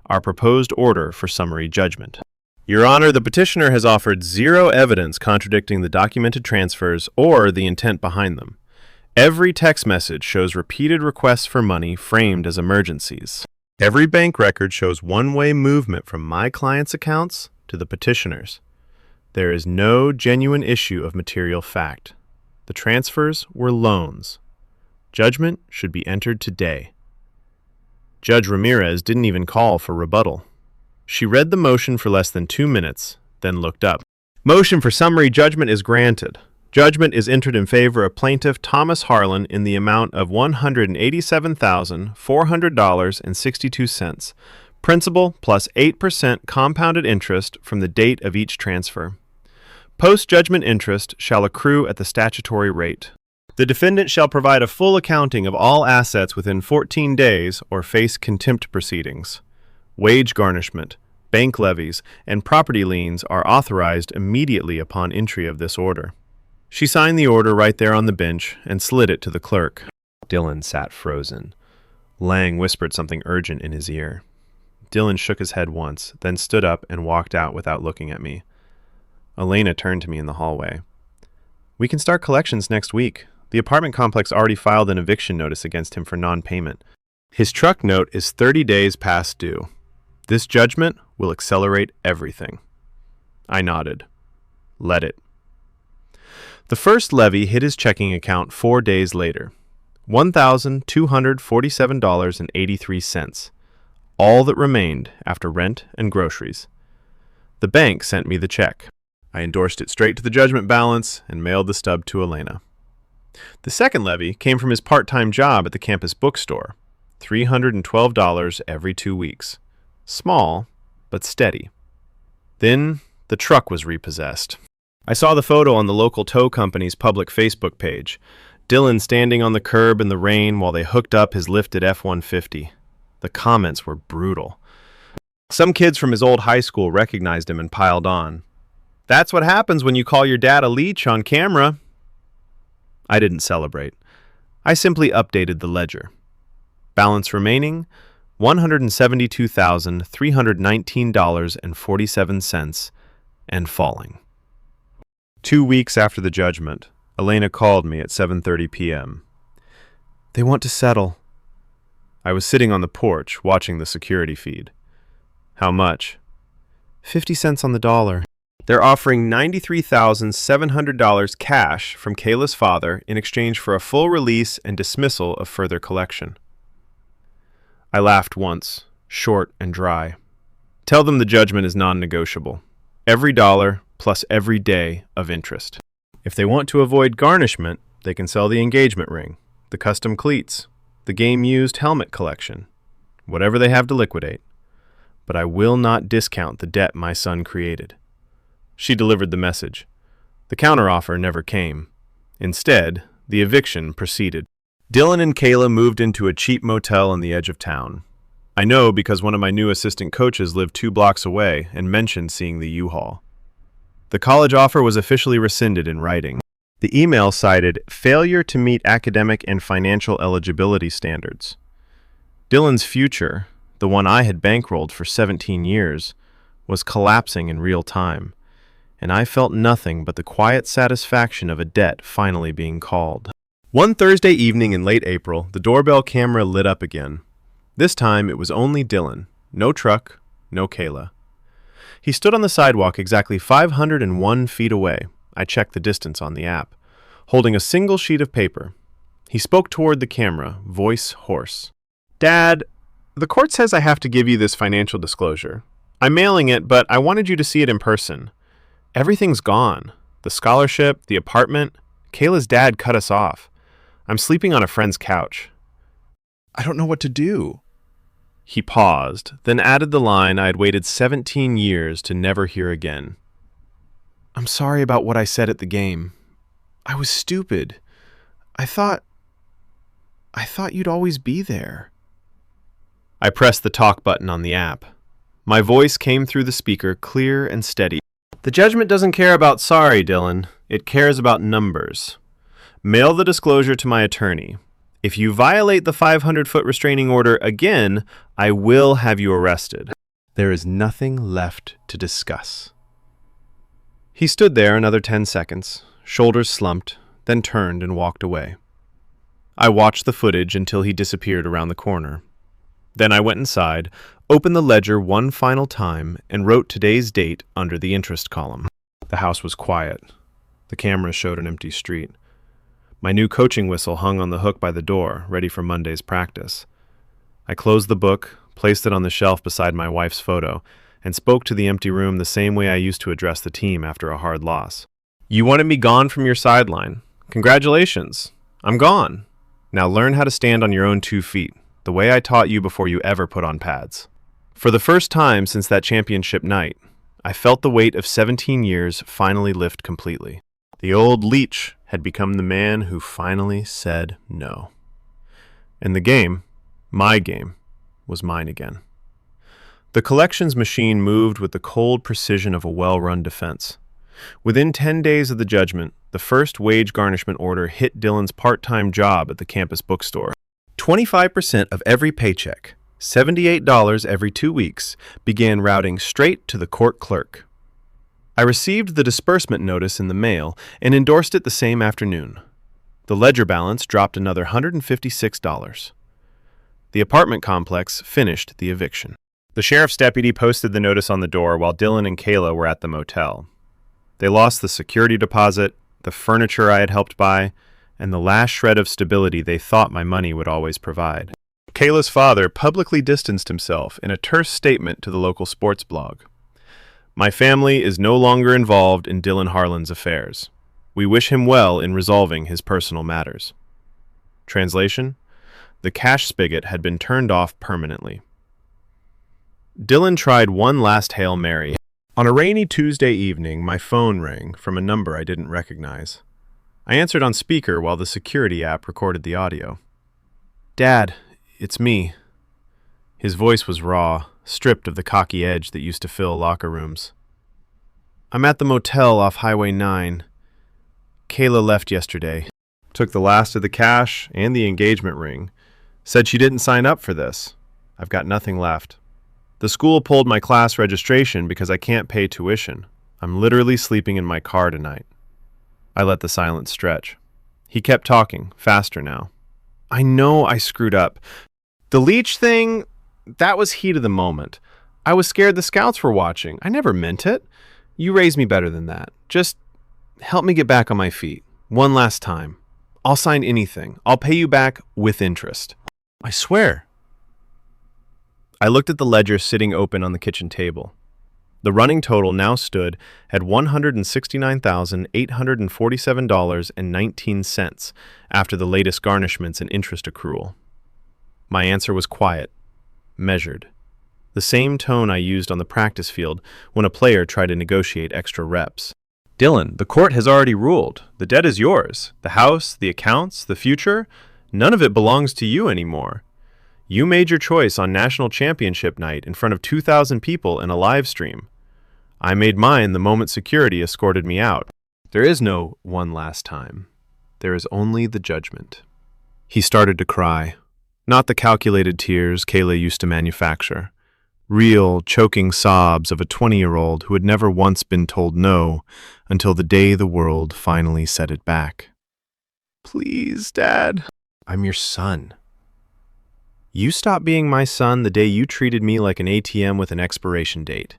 our proposed order for summary judgment. Your Honor, the petitioner has offered zero evidence contradicting the documented transfers or the intent behind them. Every text message shows repeated requests for money framed as emergencies. Every bank record shows one-way movement from my client's accounts to the petitioner's. There is no genuine issue of material fact. The transfers were loans. Judgment should be entered today. Judge Ramirez didn't even call for rebuttal. She read the motion for less than 2 minutes, then looked up. Motion for summary judgment is granted. Judgment is entered in favor of plaintiff Thomas Harlan in the amount of $187,400.62, principal plus 8% compounded interest from the date of each transfer. Post-judgment interest shall accrue at the statutory rate. The defendant shall provide a full accounting of all assets within 14 days or face contempt proceedings. Wage garnishment, bank levies, and property liens are authorized immediately upon entry of this order. She signed the order right there on the bench and slid it to the clerk. Dylan sat frozen. Lang whispered something urgent in his ear. Dylan shook his head once, then stood up and walked out without looking at me. Elena turned to me in the hallway. We can start collections next week. The apartment complex already filed an eviction notice against him for non-payment. His truck note is 30 days past due. This judgment will accelerate everything. I nodded. Let it. The first levy hit his checking account 4 days later. $1,247.83. All that remained after rent and groceries. The bank sent me the check. I endorsed it straight to the judgment balance and mailed the stub to Elena. The second levy came from his part-time job at the campus bookstore. $312 every 2 weeks. Small, but steady. Then the truck was repossessed. I saw the photo on the local tow company's public Facebook page. Dylan standing on the curb in the rain while they hooked up his lifted F-150. The comments were brutal. Some kids from his old high school recognized him and piled on. That's what happens when you call your dad a leech on camera. I didn't celebrate. I simply updated the ledger. Balance remaining, $172,319.47, and falling. 2 weeks after the judgment, Elena called me at 7:30 p.m. They want to settle. I was sitting on the porch watching the security feed. How much? 50 cents on the dollar. They're offering $93,700 cash from Kayla's father in exchange for a full release and dismissal of further collection. I laughed once, short and dry. Tell them the judgment is non-negotiable. Every dollar plus every day of interest. If they want to avoid garnishment, they can sell the engagement ring, the custom cleats, the game-used helmet collection, whatever they have to liquidate. But I will not discount the debt my son created. She delivered the message. The counteroffer never came. Instead, the eviction proceeded. Dylan and Kayla moved into a cheap motel on the edge of town. I know because one of my new assistant coaches lived 2 blocks away and mentioned seeing the U-Haul. The college offer was officially rescinded in writing. The email cited failure to meet academic and financial eligibility standards. Dylan's future, the one I had bankrolled for 17 years, was collapsing in real time, and I felt nothing but the quiet satisfaction of a debt finally being called. One Thursday evening in late April, the doorbell camera lit up again. This time it was only Dylan. No truck, no Kayla. He stood on the sidewalk exactly 501 feet away. I checked the distance on the app, holding a single sheet of paper. He spoke toward the camera, voice hoarse. "Dad, the court says I have to give you this financial disclosure. I'm mailing it, but I wanted you to see it in person. Everything's gone. The scholarship, the apartment. Kayla's dad cut us off. I'm sleeping on a friend's couch. I don't know what to do." He paused, then added the line I had waited 17 years to never hear again. "I'm sorry about what I said at the game. I was stupid. I thought you'd always be there." I pressed the talk button on the app. My voice came through the speaker clear and steady. "The judgment doesn't care about sorry, Dylan. It cares about numbers. Mail the disclosure to my attorney. If you violate the 500-foot restraining order again, I will have you arrested. There is nothing left to discuss." He stood there another 10 seconds, shoulders slumped, then turned and walked away. I watched the footage until he disappeared around the corner. Then I went inside, opened the ledger one final time, and wrote today's date under the interest column. The house was quiet. The camera showed an empty street. My new coaching whistle hung on the hook by the door, ready for Monday's practice. I closed the book, placed it on the shelf beside my wife's photo, and spoke to the empty room the same way I used to address the team after a hard loss. "You wanted me gone from your sideline. Congratulations. I'm gone. Now learn how to stand on your own 2 feet, the way I taught you before you ever put on pads." For the first time since that championship night, I felt the weight of 17 years finally lift completely. The old leech had become the man who finally said no. And the game, my game, was mine again. The collections machine moved with the cold precision of a well-run defense. Within 10 days of the judgment, the first wage garnishment order hit Dylan's part-time job at the campus bookstore. 25% of every paycheck, $78 every 2 weeks, began routing straight to the court clerk. I received the disbursement notice in the mail and endorsed it the same afternoon. The ledger balance dropped another $156. The apartment complex finished the eviction. The sheriff's deputy posted the notice on the door while Dylan and Kayla were at the motel. They lost the security deposit, the furniture I had helped buy, and the last shred of stability they thought my money would always provide. Kayla's father publicly distanced himself in a terse statement to the local sports blog. "My family is no longer involved in Dylan Harlan's affairs. We wish him well in resolving his personal matters." Translation: the cash spigot had been turned off permanently. Dylan tried one last Hail Mary. On a rainy Tuesday evening, my phone rang from a number I didn't recognize. I answered on speaker while the security app recorded the audio. "Dad, it's me." His voice was raw, stripped of the cocky edge that used to fill locker rooms. "I'm at the motel off Highway 9. Kayla left yesterday. Took the last of the cash and the engagement ring. Said she didn't sign up for this. I've got nothing left. The school pulled my class registration because I can't pay tuition. I'm literally sleeping in my car tonight." I let the silence stretch. He kept talking, faster now. "I know I screwed up. The leech thing, that was heat of the moment. I was scared the scouts were watching. I never meant it. You raised me better than that. Just help me get back on my feet. One last time. I'll sign anything. I'll pay you back with interest. I swear. I looked at the ledger sitting open on the kitchen table. The running total now stood at $169,847.19 after the latest garnishments and interest accrual. My answer was quiet, measured. The same tone I used on the practice field when a player tried to negotiate extra reps. Dylan, the court has already ruled. The debt is yours. The house, the accounts, the future, none of it belongs to you anymore. You made your choice on national championship night in front of 2,000 people in a live stream. I made mine the moment security escorted me out. There is no one last time. There is only the judgment. He started to cry. Not the calculated tears Kayla used to manufacture. Real, choking sobs of a 20-year-old who had never once been told no until the day the world finally set it back. Please, Dad. I'm your son. You stopped being my son the day you treated me like an ATM with an expiration date.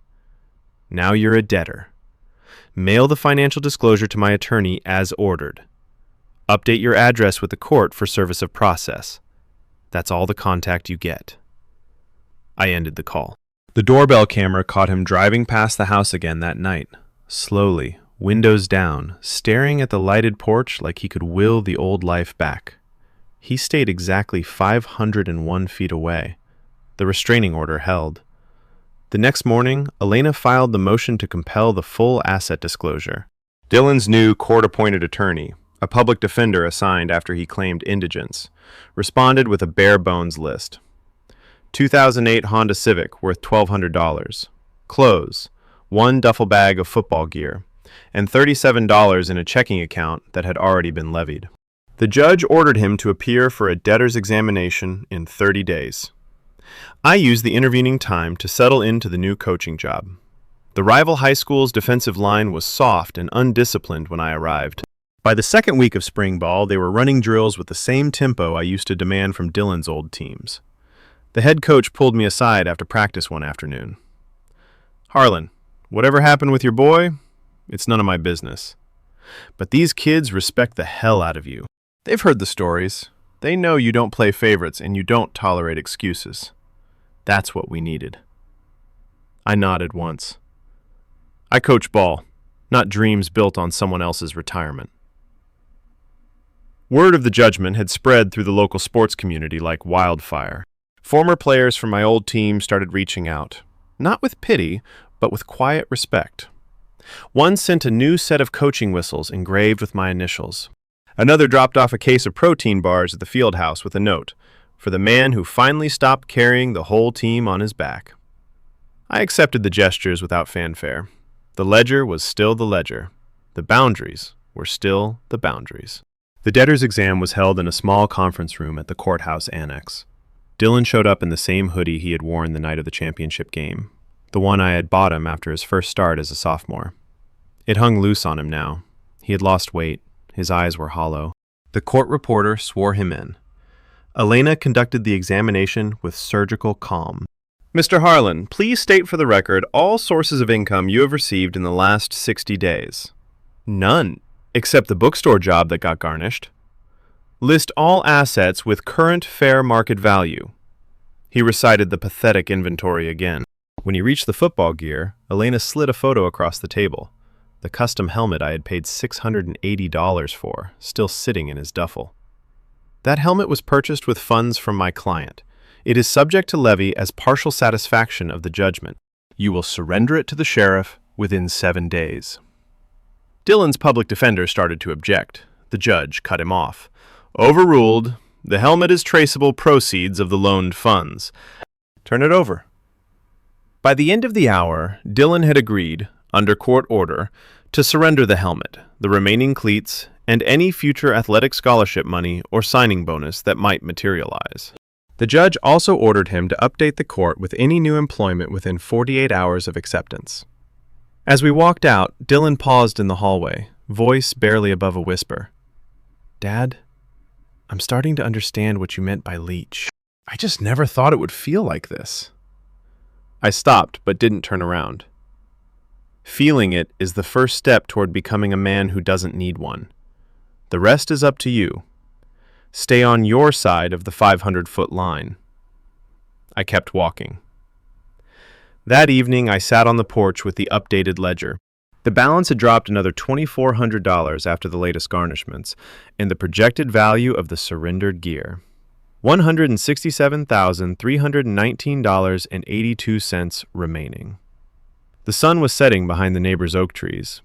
Now you're a debtor. Mail the financial disclosure to my attorney as ordered. Update your address with the court for service of process. That's all the contact you get. I ended the call. The doorbell camera caught him driving past the house again that night, slowly, windows down, staring at the lighted porch like he could will the old life back. He stayed exactly 501 feet away. The restraining order held. The next morning, Elena filed the motion to compel the full asset disclosure. Dylan's new court-appointed attorney, a public defender assigned after he claimed indigence, responded with a bare-bones list. 2008 Honda Civic worth $1,200. Clothes, 1 duffel bag of football gear, and $37 in a checking account that had already been levied. The judge ordered him to appear for a debtor's examination in 30 days. I used the intervening time to settle into the new coaching job. The rival high school's defensive line was soft and undisciplined when I arrived. By the second week of spring ball, they were running drills with the same tempo I used to demand from Dylan's old teams. The head coach pulled me aside after practice one afternoon. Harlan, whatever happened with your boy, it's none of my business. But these kids respect the hell out of you. They've heard the stories. They know you don't play favorites and you don't tolerate excuses. That's what we needed. I nodded once. I coach ball, not dreams built on someone else's retirement. Word of the judgment had spread through the local sports community like wildfire. Former players from my old team started reaching out, not with pity, but with quiet respect. One sent a new set of coaching whistles engraved with my initials. Another dropped off a case of protein bars at the field house with a note, for the man who finally stopped carrying the whole team on his back. I accepted the gestures without fanfare. The ledger was still the ledger. The boundaries were still the boundaries. The debtor's exam was held in a small conference room at the courthouse annex. Dylan showed up in the same hoodie he had worn the night of the championship game, the one I had bought him after his first start as a sophomore. It hung loose on him now. He had lost weight. His eyes were hollow. The court reporter swore him in. Elena conducted the examination with surgical calm. Mr. Harlan, please state for the record all sources of income you have received in the last 60 days. None, except the bookstore job that got garnished. List all assets with current fair market value. He recited the pathetic inventory again. When he reached the football gear, Elena slid a photo across the table. The custom helmet I had paid $680 for, still sitting in his duffel. That helmet was purchased with funds from my client. It is subject to levy as partial satisfaction of the judgment. You will surrender it to the sheriff within 7 days. Dylan's public defender started to object. The judge cut him off. Overruled. The helmet is traceable proceeds of the loaned funds. Turn it over. By the end of the hour, Dylan had agreed, under court order, to surrender the helmet, the remaining cleats, and any future athletic scholarship money or signing bonus that might materialize. The judge also ordered him to update the court with any new employment within 48 hours of acceptance. As we walked out, Dylan paused in the hallway, voice barely above a whisper. Dad, I'm starting to understand what you meant by leech. I just never thought it would feel like this. I stopped, but didn't turn around. Feeling it is the first step toward becoming a man who doesn't need one. The rest is up to you. Stay on your side of the 500-foot line. I kept walking. That evening, I sat on the porch with the updated ledger. The balance had dropped another $2,400 after the latest garnishments, and the projected value of the surrendered gear, $167,319.82 remaining. The sun was setting behind the neighbor's oak trees.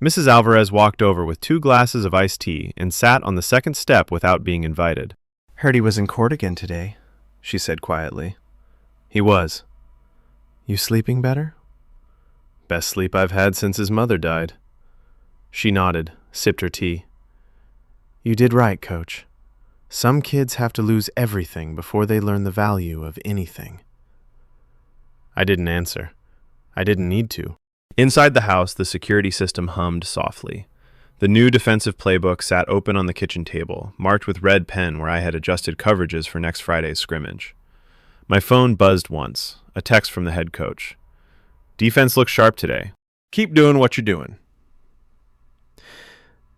Mrs. Alvarez walked over with 2 glasses of iced tea and sat on the second step without being invited. "Heard he was in court again today," she said quietly. He was. "You sleeping better?" Best sleep I've had since his mother died. She nodded, sipped her tea. "You did right, Coach. Some kids have to lose everything before they learn the value of anything." I didn't answer. I didn't need to. Inside the house, the security system hummed softly. The new defensive playbook sat open on the kitchen table, marked with red pen where I had adjusted coverages for next Friday's scrimmage. My phone buzzed once, a text from the head coach. "Defense looks sharp today. Keep doing what you're doing."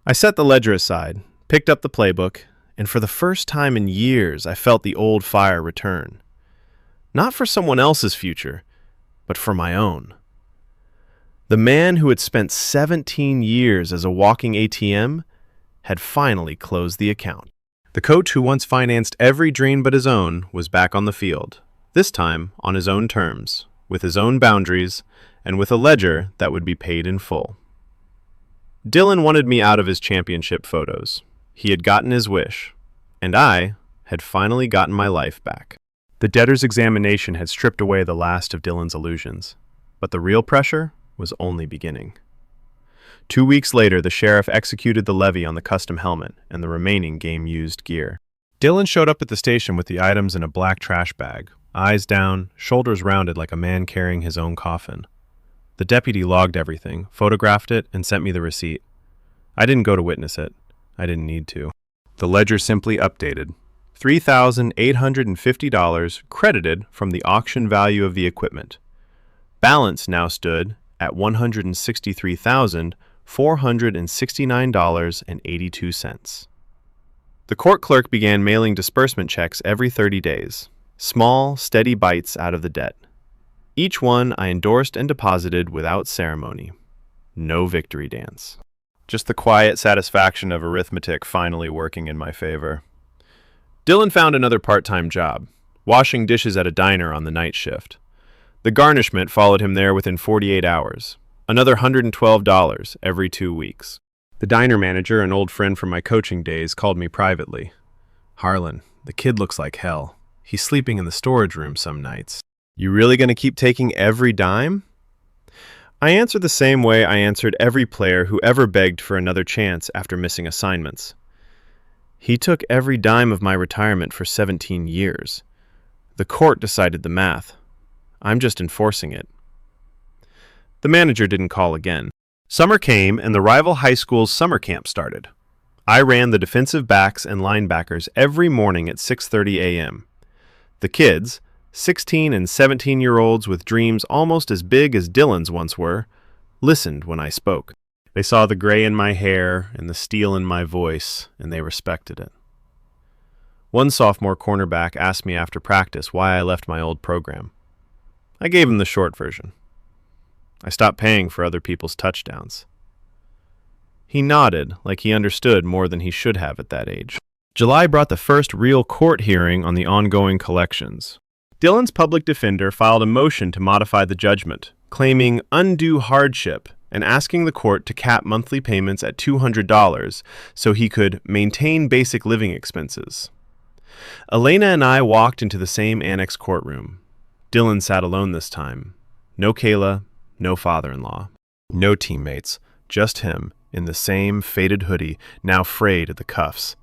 I set the ledger aside, picked up the playbook, and for the first time in years, I felt the old fire return. Not for someone else's future, but for my own. The man who had spent 17 years as a walking ATM had finally closed the account. The coach who once financed every dream but his own was back on the field, this time on his own terms, with his own boundaries, and with a ledger that would be paid in full. Dylan wanted me out of his championship photos. He had gotten his wish, and I had finally gotten my life back. The debtor's examination had stripped away the last of Dylan's illusions, but the real pressure was only beginning. 2 weeks later, the sheriff executed the levy on the custom helmet and the remaining game-used gear. Dylan showed up at the station with the items in a black trash bag, eyes down, shoulders rounded like a man carrying his own coffin. The deputy logged everything, photographed it, and sent me the receipt. I didn't go to witness it. I didn't need to. The ledger simply updated. $3,850 credited from the auction value of the equipment. Balance now stood at $163,469.82. The court clerk began mailing disbursement checks every 30 days, small, steady bites out of the debt. Each one I endorsed and deposited without ceremony. No victory dance. Just the quiet satisfaction of arithmetic finally working in my favor. Dylan found another part-time job, washing dishes at a diner on the night shift. The garnishment followed him there within 48 hours, another $112 every 2 weeks. The diner manager, an old friend from my coaching days, called me privately. "Harlan, the kid looks like hell. He's sleeping in the storage room some nights. You really going to keep taking every dime?" I answered the same way I answered every player who ever begged for another chance after missing assignments. He took every dime of my retirement for 17 years. The court decided the math. I'm just enforcing it. The manager didn't call again. Summer came and the rival high school's summer camp started. I ran the defensive backs and linebackers every morning at 6:30 a.m. The kids, 16 and 17-year-olds with dreams almost as big as Dylan's once were, listened when I spoke. They saw the gray in my hair and the steel in my voice, and they respected it. One sophomore cornerback asked me after practice why I left my old program. I gave him the short version. I stopped paying for other people's touchdowns. He nodded like he understood more than he should have at that age. July brought the first real court hearing on the ongoing collections. Dylan's public defender filed a motion to modify the judgment, claiming undue hardship and asking the court to cap monthly payments at $200 so he could maintain basic living expenses. Elena and I walked into the same annex courtroom. Dylan sat alone this time. No Kayla, no father-in-law, no teammates, just him in the same faded hoodie, now frayed at the cuffs.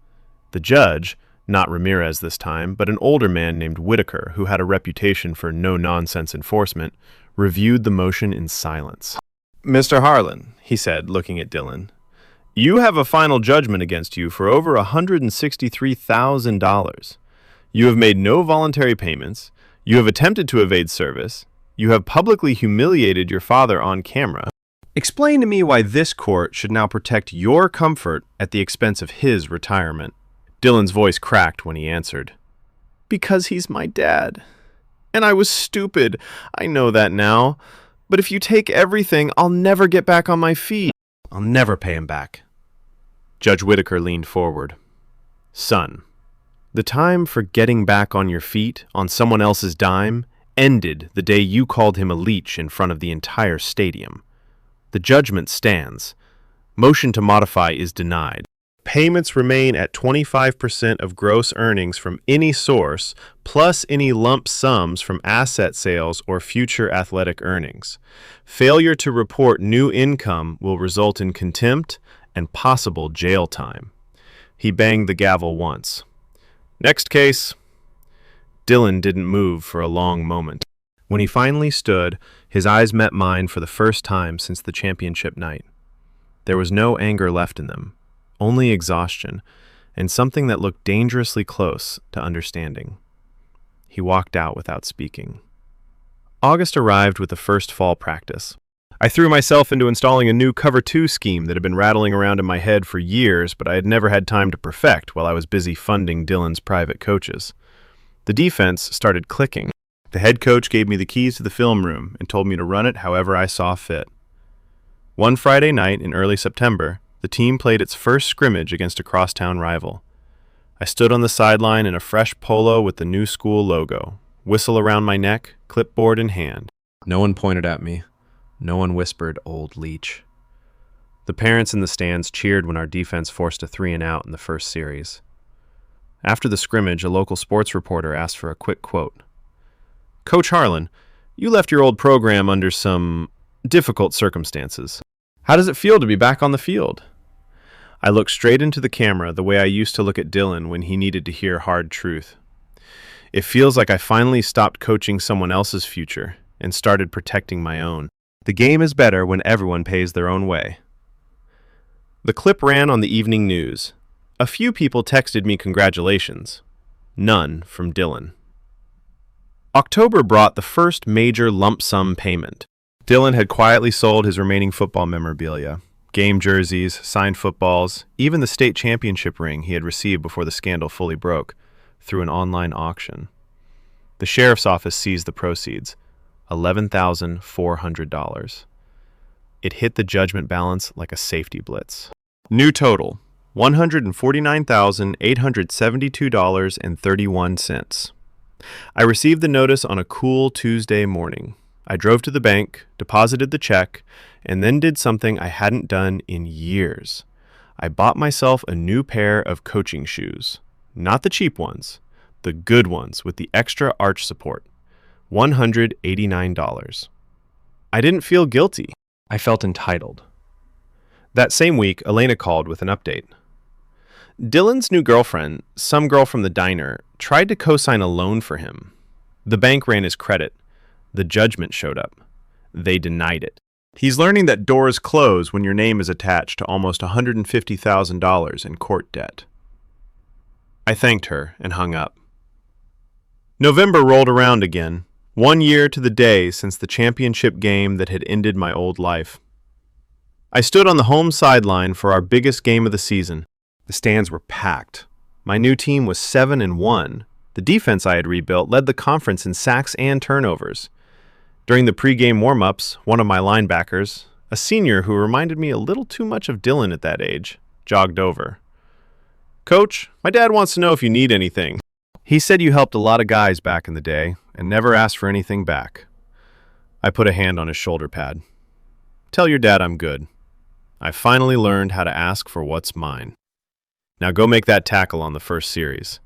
The judge, not Ramirez this time, but an older man named Whitaker, who had a reputation for no-nonsense enforcement, reviewed the motion in silence. "Mr. Harlan," he said, looking at Dylan, "you have a final judgment against you for over $163,000. You have made no voluntary payments. You have attempted to evade service. You have publicly humiliated your father on camera. Explain to me why this court should now protect your comfort at the expense of his retirement. Dylan's voice cracked when he answered. Because he's my dad. And I was stupid. I know that now. But if you take everything, I'll never get back on my feet. I'll never pay him back. Judge Whitaker leaned forward. Son, the time for getting back on your feet on someone else's dime ended the day you called him a leech in front of the entire stadium. The judgment stands. Motion to modify is denied. Payments remain at 25% of gross earnings from any source, plus any lump sums from asset sales or future athletic earnings. Failure to report new income will result in contempt and possible jail time. He banged the gavel once. Next case. Dylan didn't move for a long moment. When he finally stood, his eyes met mine for the first time since the championship night. There was no anger left in them, only exhaustion, and something that looked dangerously close to understanding. He walked out without speaking. August arrived with the first fall practice. I threw myself into installing a new Cover 2 scheme that had been rattling around in my head for years, but I had never had time to perfect while I was busy funding Dylan's private coaches. The defense started clicking. The head coach gave me the keys to the film room and told me to run it however I saw fit. One Friday night in early September, the team played its first scrimmage against a crosstown rival. I stood on the sideline in a fresh polo with the new school logo, whistle around my neck, clipboard in hand. No one pointed at me. No one whispered, "Old leech." The parents in the stands cheered when our defense forced a 3-and-out in the first series. After the scrimmage, a local sports reporter asked for a quick quote. Coach Harlan, you left your old program under some difficult circumstances. How does it feel to be back on the field? I looked straight into the camera the way I used to look at Dylan when he needed to hear hard truth. It feels like I finally stopped coaching someone else's future and started protecting my own. The game is better when everyone pays their own way. The clip ran on the evening news. A few people texted me congratulations. None from Dylan. October brought the first major lump sum payment. Dylan had quietly sold his remaining football memorabilia, game jerseys, signed footballs, even the state championship ring he had received before the scandal fully broke, through an online auction. The sheriff's office seized the proceeds, $11,400. It hit the judgment balance like a safety blitz. New total, $149,872.31. I received the notice on a cool Tuesday morning. I drove to the bank, deposited the check, and then did something I hadn't done in years. I bought myself a new pair of coaching shoes. Not the cheap ones, the good ones with the extra arch support. $189. I didn't feel guilty. I felt entitled. That same week, Elena called with an update. Dylan's new girlfriend, some girl from the diner, tried to co-sign a loan for him. The bank ran his credit. The judgment showed up. They denied it. He's learning that doors close when your name is attached to almost $150,000 in court debt. I thanked her and hung up. November rolled around again, 1 year to the day since the championship game that had ended my old life. I stood on the home sideline for our biggest game of the season. The stands were packed. My new team was 7-1. The defense I had rebuilt led the conference in sacks and turnovers. During the pregame warm-ups, one of my linebackers, a senior who reminded me a little too much of Dylan at that age, jogged over. Coach, my dad wants to know if you need anything. He said you helped a lot of guys back in the day and never asked for anything back. I put a hand on his shoulder pad. Tell your dad I'm good. I finally learned how to ask for what's mine. Now go make that tackle on the first series.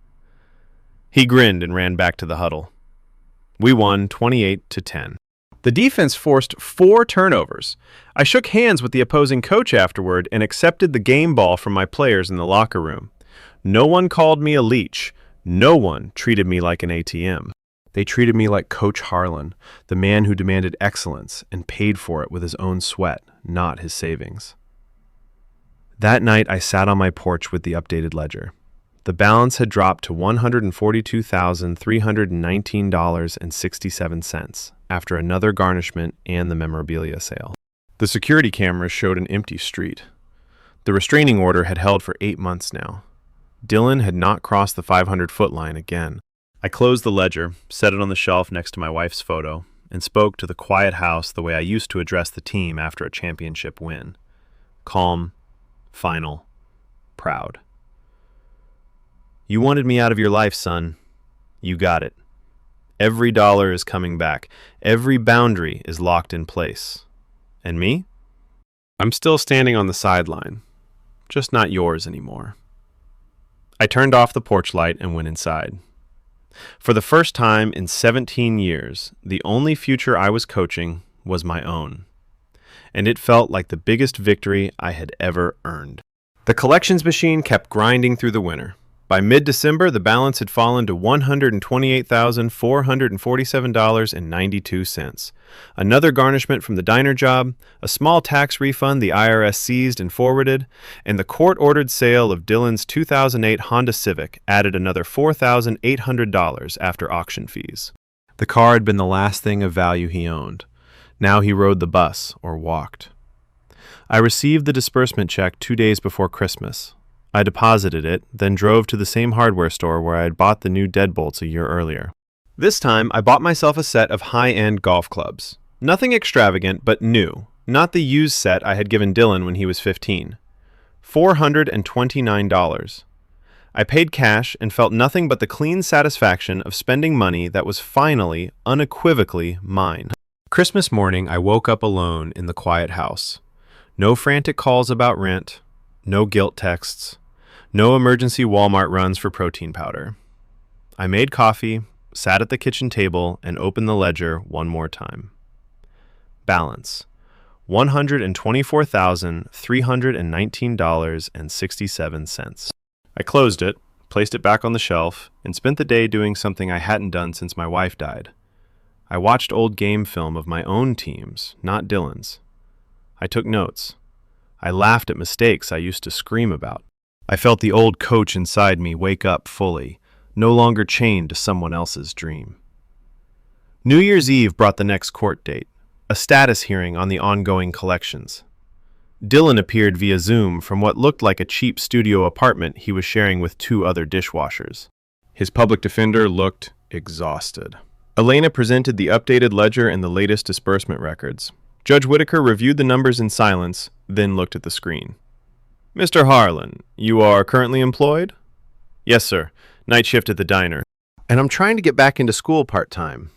He grinned and ran back to the huddle. We won 28-10. The defense forced 4 turnovers. I shook hands with the opposing coach afterward and accepted the game ball from my players in the locker room. No one called me a leech. No one treated me like an ATM. They treated me like Coach Harlan, the man who demanded excellence and paid for it with his own sweat, not his savings. That night, I sat on my porch with the updated ledger. The balance had dropped to $142,319.67 after another garnishment and the memorabilia sale. The security cameras showed an empty street. The restraining order had held for 8 months now. Dylan had not crossed the 500-foot line again. I closed the ledger, set it on the shelf next to my wife's photo, and spoke to the quiet house the way I used to address the team after a championship win. Calm, final, proud. You wanted me out of your life, son. You got it. Every dollar is coming back. Every boundary is locked in place. And me? I'm still standing on the sideline, just not yours anymore. I turned off the porch light and went inside. For the first time in 17 years, the only future I was coaching was my own. And it felt like the biggest victory I had ever earned. The collections machine kept grinding through the winter. By mid-December, the balance had fallen to $128,447.92. Another garnishment from the diner job, a small tax refund the IRS seized and forwarded, and the court-ordered sale of Dylan's 2008 Honda Civic added another $4,800 after auction fees. The car had been the last thing of value he owned. Now he rode the bus or walked. I received the disbursement check 2 days before Christmas. I deposited it, then drove to the same hardware store where I had bought the new deadbolts a year earlier. This time, I bought myself a set of high-end golf clubs. Nothing extravagant, but new, not the used set I had given Dylan when he was 15. $429. I paid cash and felt nothing but the clean satisfaction of spending money that was finally, unequivocally mine. Christmas morning, I woke up alone in the quiet house. No frantic calls about rent, no guilt texts, no emergency Walmart runs for protein powder. I made coffee, sat at the kitchen table, and opened the ledger one more time. Balance: $124,319.67. I closed it, placed it back on the shelf, and spent the day doing something I hadn't done since my wife died. I watched old game film of my own teams, not Dylan's. I took notes. I laughed at mistakes I used to scream about. I felt the old coach inside me wake up fully, no longer chained to someone else's dream. New Year's Eve brought the next court date, a status hearing on the ongoing collections. Dylan appeared via Zoom from what looked like a cheap studio apartment he was sharing with 2 other dishwashers. His public defender looked exhausted. Elena presented the updated ledger and the latest disbursement records. Judge Whitaker reviewed the numbers in silence, then looked at the screen. Mr. Harlan, you are currently employed? Yes, sir. Night shift at the diner. And I'm trying to get back into school part-time.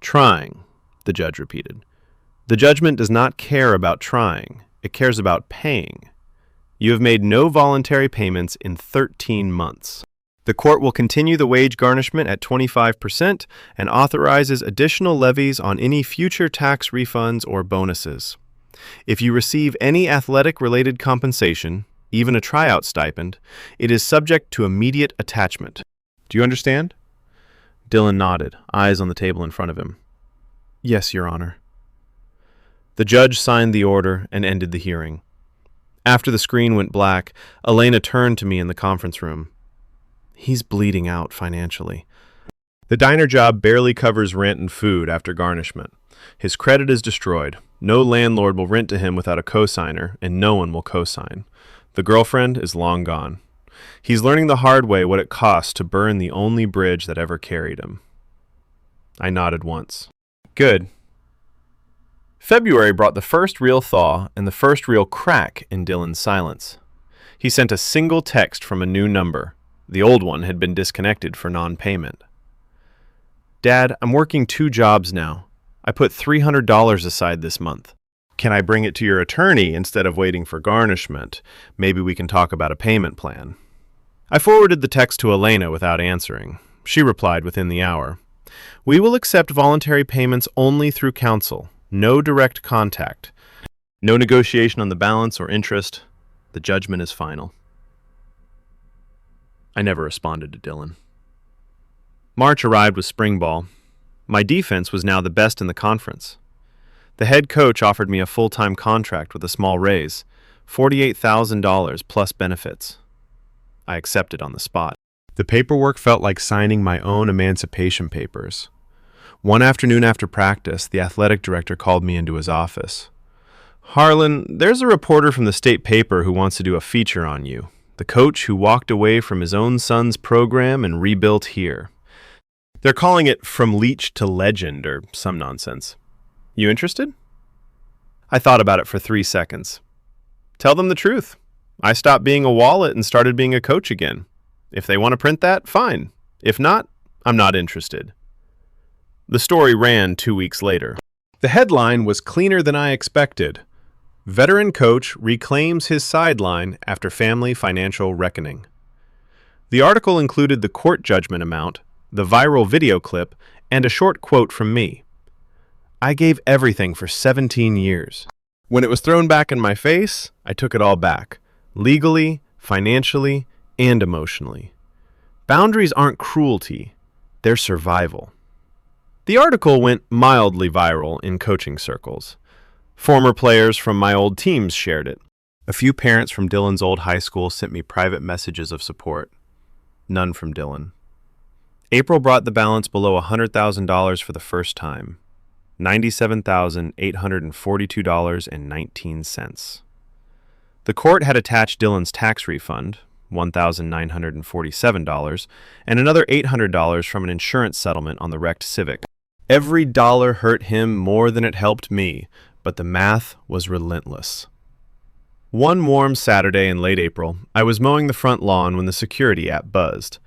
Trying, the judge repeated. The judgment does not care about trying. It cares about paying. You have made no voluntary payments in 13 months. The court will continue the wage garnishment at 25% and authorizes additional levies on any future tax refunds or bonuses. If you receive any athletic-related compensation, even a tryout stipend, it is subject to immediate attachment. Do you understand? Dylan nodded, eyes on the table in front of him. Yes, Your Honor. The judge signed the order and ended the hearing. After the screen went black, Elena turned to me in the conference room. He's bleeding out financially. The diner job barely covers rent and food after garnishment. His credit is destroyed. No landlord will rent to him without a cosigner, and no one will cosign. The girlfriend is long gone. He's learning the hard way what it costs to burn the only bridge that ever carried him. I nodded once. Good. February brought the first real thaw and the first real crack in Dylan's silence. He sent a single text from a new number. The old one had been disconnected for non-payment. Dad, I'm working 2 jobs now. I put $300 aside this month. Can I bring it to your attorney instead of waiting for garnishment? Maybe we can talk about a payment plan. I forwarded the text to Elena without answering. She replied within the hour. We will accept voluntary payments only through counsel. No direct contact. No negotiation on the balance or interest. The judgment is final. I never responded to Dylan. March arrived with spring ball. My defense was now the best in the conference. The head coach offered me a full-time contract with a small raise, $48,000 plus benefits. I accepted on the spot. The paperwork felt like signing my own emancipation papers. One afternoon after practice, the athletic director called me into his office. Harlan, there's a reporter from the state paper who wants to do a feature on you. The coach who walked away from his own son's program and rebuilt here. They're calling it From Leech to Legend or some nonsense. You interested? I thought about it for 3 seconds. Tell them the truth. I stopped being a wallet and started being a coach again. If they want to print that, fine. If not, I'm not interested. The story ran 2 weeks later. The headline was cleaner than I expected. Veteran coach reclaims his sideline after family financial reckoning. The article included the court judgment amount, the viral video clip, and a short quote from me. I gave everything for 17 years. When it was thrown back in my face, I took it all back. Legally, financially, and emotionally. Boundaries aren't cruelty, they're survival. The article went mildly viral in coaching circles. Former players from my old teams shared it. A few parents from Dylan's old high school sent me private messages of support. None from Dylan. April brought the balance below $100,000 for the first time. $97,842.19. The court had attached Dylan's tax refund, $1,947, and another $800 from an insurance settlement on the wrecked Civic. Every dollar hurt him more than it helped me, but the math was relentless. One warm Saturday in late April, I was mowing the front lawn when the security app buzzed.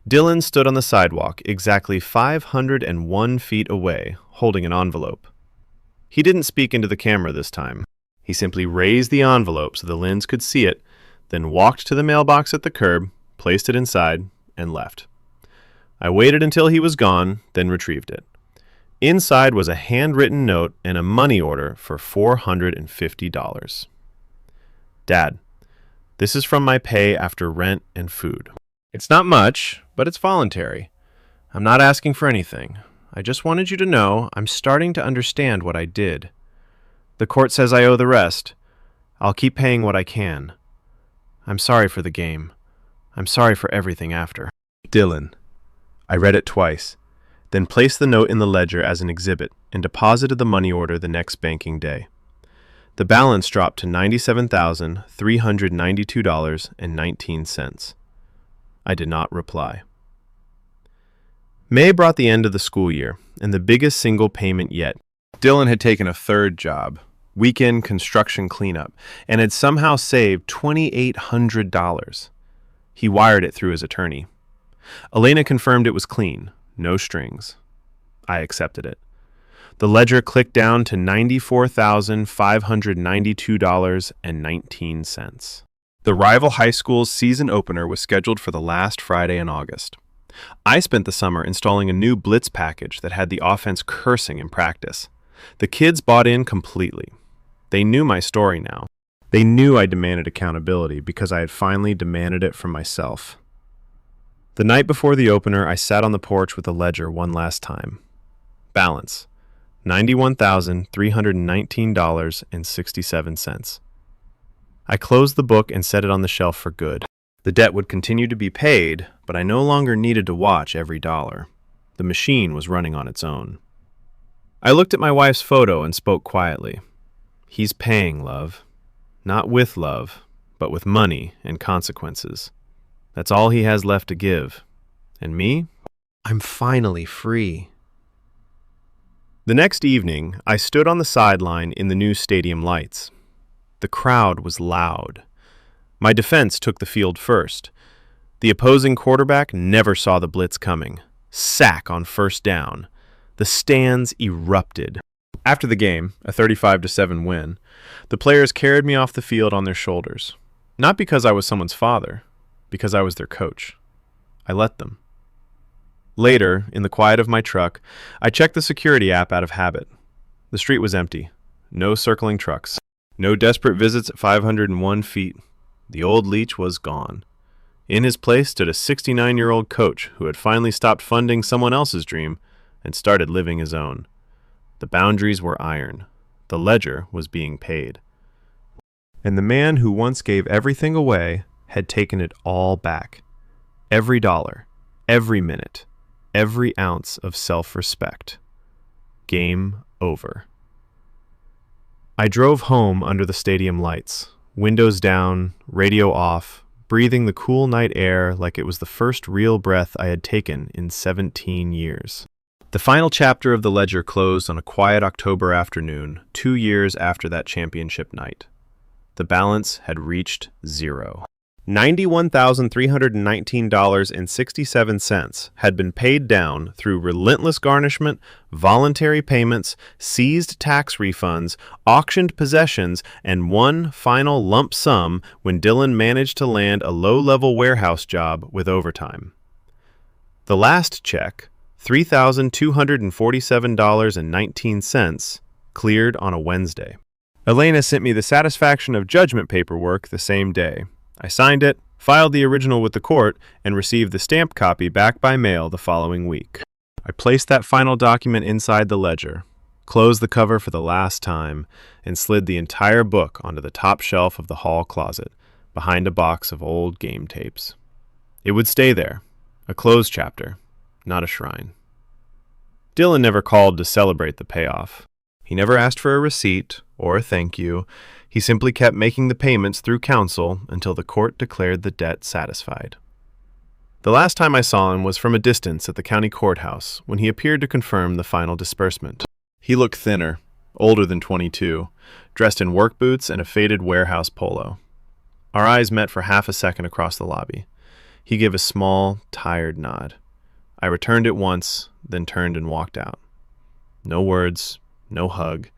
Dylan stood on the sidewalk exactly 501 feet away, holding an envelope. He didn't speak into the camera this time. He simply raised the envelope so the lens could see it, then walked to the mailbox at the curb, placed it inside, and left. I waited until he was gone, then retrieved it. Inside was a handwritten note and a money order for $450. Dad, this is from my pay after rent and food. It's not much, but it's voluntary. I'm not asking for anything. I just wanted you to know I'm starting to understand what I did. The court says I owe the rest. I'll keep paying what I can. I'm sorry for the game. I'm sorry for everything after. Dylan. I read it twice, then placed the note in the ledger as an exhibit and deposited the money order the next banking day. The balance dropped to $97,392.19. I did not reply. May brought the end of the school year and the biggest single payment yet. Dylan had taken a third job, weekend construction cleanup, and had somehow saved $2,800. He wired it through his attorney. Elena confirmed it was clean, no strings. I accepted it. The ledger clicked down to $94,592.19. The rival high school's season opener was scheduled for the last Friday in August. I spent the summer installing a new blitz package that had the offense cursing in practice. The kids bought in completely. They knew my story now. They knew I demanded accountability because I had finally demanded it from myself. The night before the opener, I sat on the porch with the ledger one last time. Balance, $91,319.67. I closed the book and set it on the shelf for good. The debt would continue to be paid, but I no longer needed to watch every dollar. The machine was running on its own. I looked at my wife's photo and spoke quietly. He's paying, love. Not with love, but with money and consequences. That's all he has left to give. And me? I'm finally free. The next evening, I stood on the sideline in the new stadium lights. The crowd was loud. My defense took the field first. The opposing quarterback never saw the blitz coming. Sack on first down. The stands erupted. After the game, a 35-7 win, the players carried me off the field on their shoulders. Not because I was someone's father, because I was their coach. I let them. Later, in the quiet of my truck, I checked the security app out of habit. The street was empty. No circling trucks. No desperate visits at 501 feet. The old leech was gone. In his place stood a 69-year-old coach who had finally stopped funding someone else's dream and started living his own. The boundaries were iron. The ledger was being paid. And the man who once gave everything away had taken it all back. Every dollar, every minute, every ounce of self-respect. Game over. I drove home under the stadium lights, windows down, radio off, breathing the cool night air like it was the first real breath I had taken in 17 years. The final chapter of the ledger closed on a quiet October afternoon, 2 years after that championship night. The balance had reached zero. $91,319.67 had been paid down through relentless garnishment, voluntary payments, seized tax refunds, auctioned possessions, and one final lump sum when Dylan managed to land a low-level warehouse job with overtime. The last check, $3,247.19, cleared on a Wednesday. Elena sent me the satisfaction of judgment paperwork the same day. I signed it, filed the original with the court, and received the stamped copy back by mail the following week. I placed that final document inside the ledger, closed the cover for the last time, and slid the entire book onto the top shelf of the hall closet, behind a box of old game tapes. It would stay there, a closed chapter, not a shrine. Dylan never called to celebrate the payoff. He never asked for a receipt or a thank you. He simply kept making the payments through counsel until the court declared the debt satisfied. The last time I saw him was from a distance at the county courthouse when he appeared to confirm the final disbursement. He looked thinner, older than 22, dressed in work boots and a faded warehouse polo. Our eyes met for half a second across the lobby. He gave a small, tired nod. I returned it once, then turned and walked out. No words, no hug,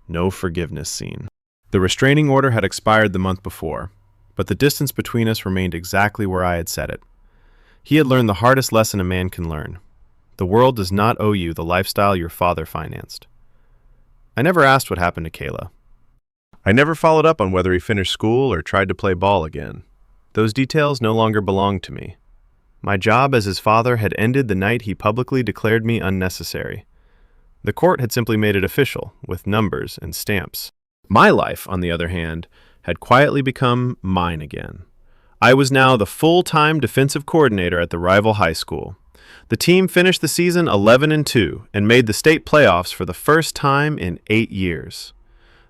no forgiveness scene. The restraining order had expired the month before, but the distance between us remained exactly where I had set it. He had learned the hardest lesson a man can learn. The world does not owe you the lifestyle your father financed. I never asked what happened to Kayla. I never followed up on whether he finished school or tried to play ball again. Those details no longer belonged to me. My job as his father had ended the night he publicly declared me unnecessary. The court had simply made it official, with numbers and stamps. My life, on the other hand, had quietly become mine again. I was now the full-time defensive coordinator at the rival high school. The team finished the season 11-2 and made the state playoffs for the first time in 8 years.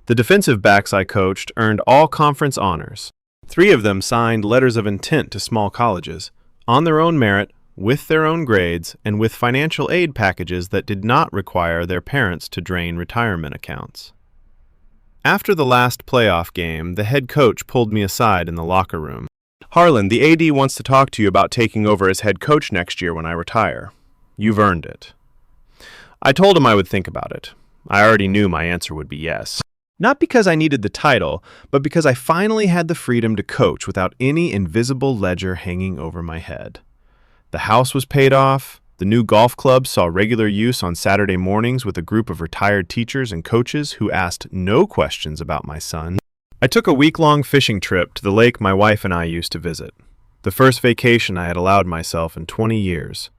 The defensive backs I coached earned all conference honors. 3 of them signed letters of intent to small colleges, on their own merit, with their own grades, and with financial aid packages that did not require their parents to drain retirement accounts. After the last playoff game, the head coach pulled me aside in the locker room. "Harlan, the AD wants to talk to you about taking over as head coach next year when I retire. You've earned it." I told him I would think about it. I already knew my answer would be yes. Not because I needed the title, but because I finally had the freedom to coach without any invisible ledger hanging over my head. The house was paid off. The new golf club saw regular use on Saturday mornings with a group of retired teachers and coaches who asked no questions about my son. I took a week-long fishing trip to the lake my wife and I used to visit, the first vacation I had allowed myself in 20 years.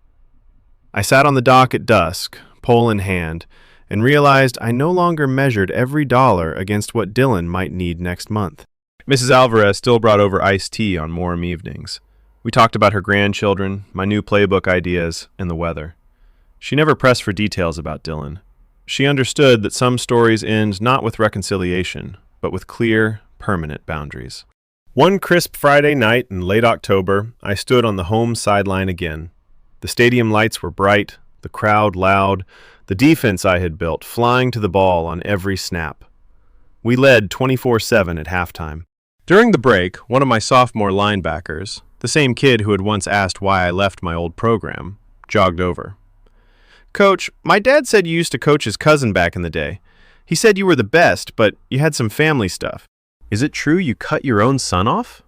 I sat on the dock at dusk, pole in hand, and realized I no longer measured every dollar against what Dylan might need next month. Mrs. Alvarez still brought over iced tea on warm evenings. We talked about her grandchildren, my new playbook ideas, and the weather. She never pressed for details about Dylan. She understood that some stories end not with reconciliation, but with clear, permanent boundaries. One crisp Friday night in late October, I stood on the home sideline again. The stadium lights were bright, the crowd loud, the defense I had built flying to the ball on every snap. We led 24-7 at halftime. During the break, one of my sophomore linebackers, the same kid who had once asked why I left my old program, jogged over. "Coach, my dad said you used to coach his cousin back in the day. He said you were the best, but you had some family stuff. Is it true you cut your own son off?"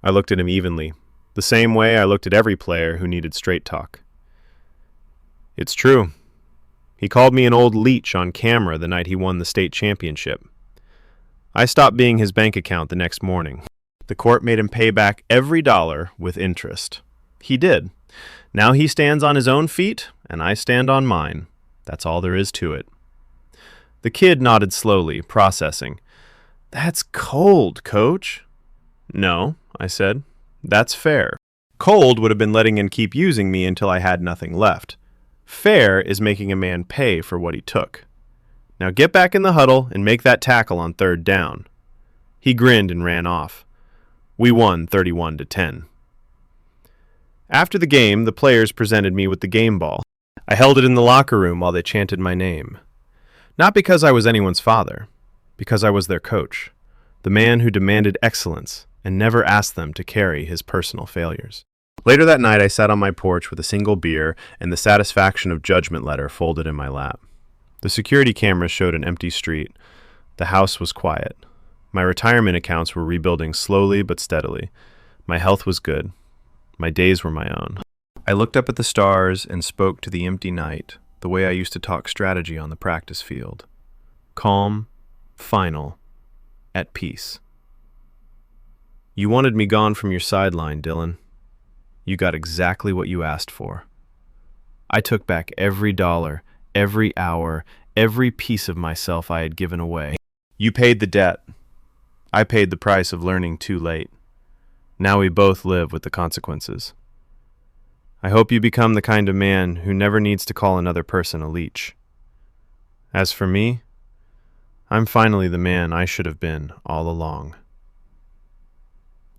I looked at him evenly, the same way I looked at every player who needed straight talk. "It's true. He called me an old leech on camera the night he won the state championship. I stopped being his bank account the next morning. The court made him pay back every dollar with interest. He did. Now he stands on his own feet, and I stand on mine. That's all there is to it." The kid nodded slowly, processing. "That's cold, Coach." "No," I said. "That's fair. Cold would have been letting him keep using me until I had nothing left. Fair is making a man pay for what he took. Now get back in the huddle and make that tackle on 3rd down." He grinned and ran off. We won 31-10. After the game, the players presented me with the game ball. I held it in the locker room while they chanted my name. Not because I was anyone's father, because I was their coach, the man who demanded excellence and never asked them to carry his personal failures. Later that night, I sat on my porch with a single beer and the satisfaction of judgment letter folded in my lap. The security cameras showed an empty street. The house was quiet. My retirement accounts were rebuilding slowly but steadily. My health was good. My days were my own. I looked up at the stars and spoke to the empty night the way I used to talk strategy on the practice field. Calm, final, at peace. "You wanted me gone from your sideline, Dylan. You got exactly what you asked for. I took back every dollar, every hour, every piece of myself I had given away. You paid the debt. I paid the price of learning too late. Now we both live with the consequences. I hope you become the kind of man who never needs to call another person a leech. As for me, I'm finally the man I should have been all along."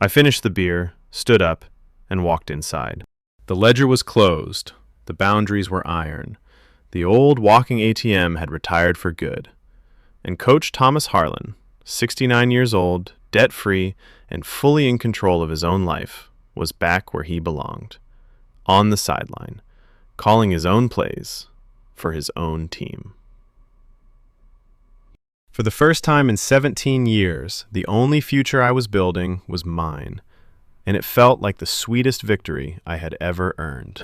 I finished the beer, stood up, and walked inside. The ledger was closed. The boundaries were iron. The old walking ATM had retired for good. And Coach Thomas Harlan, 69 years old, debt-free, and fully in control of his own life, was back where he belonged, on the sideline, calling his own plays for his own team. For the first time in 17 years, the only future I was building was mine, and it felt like the sweetest victory I had ever earned.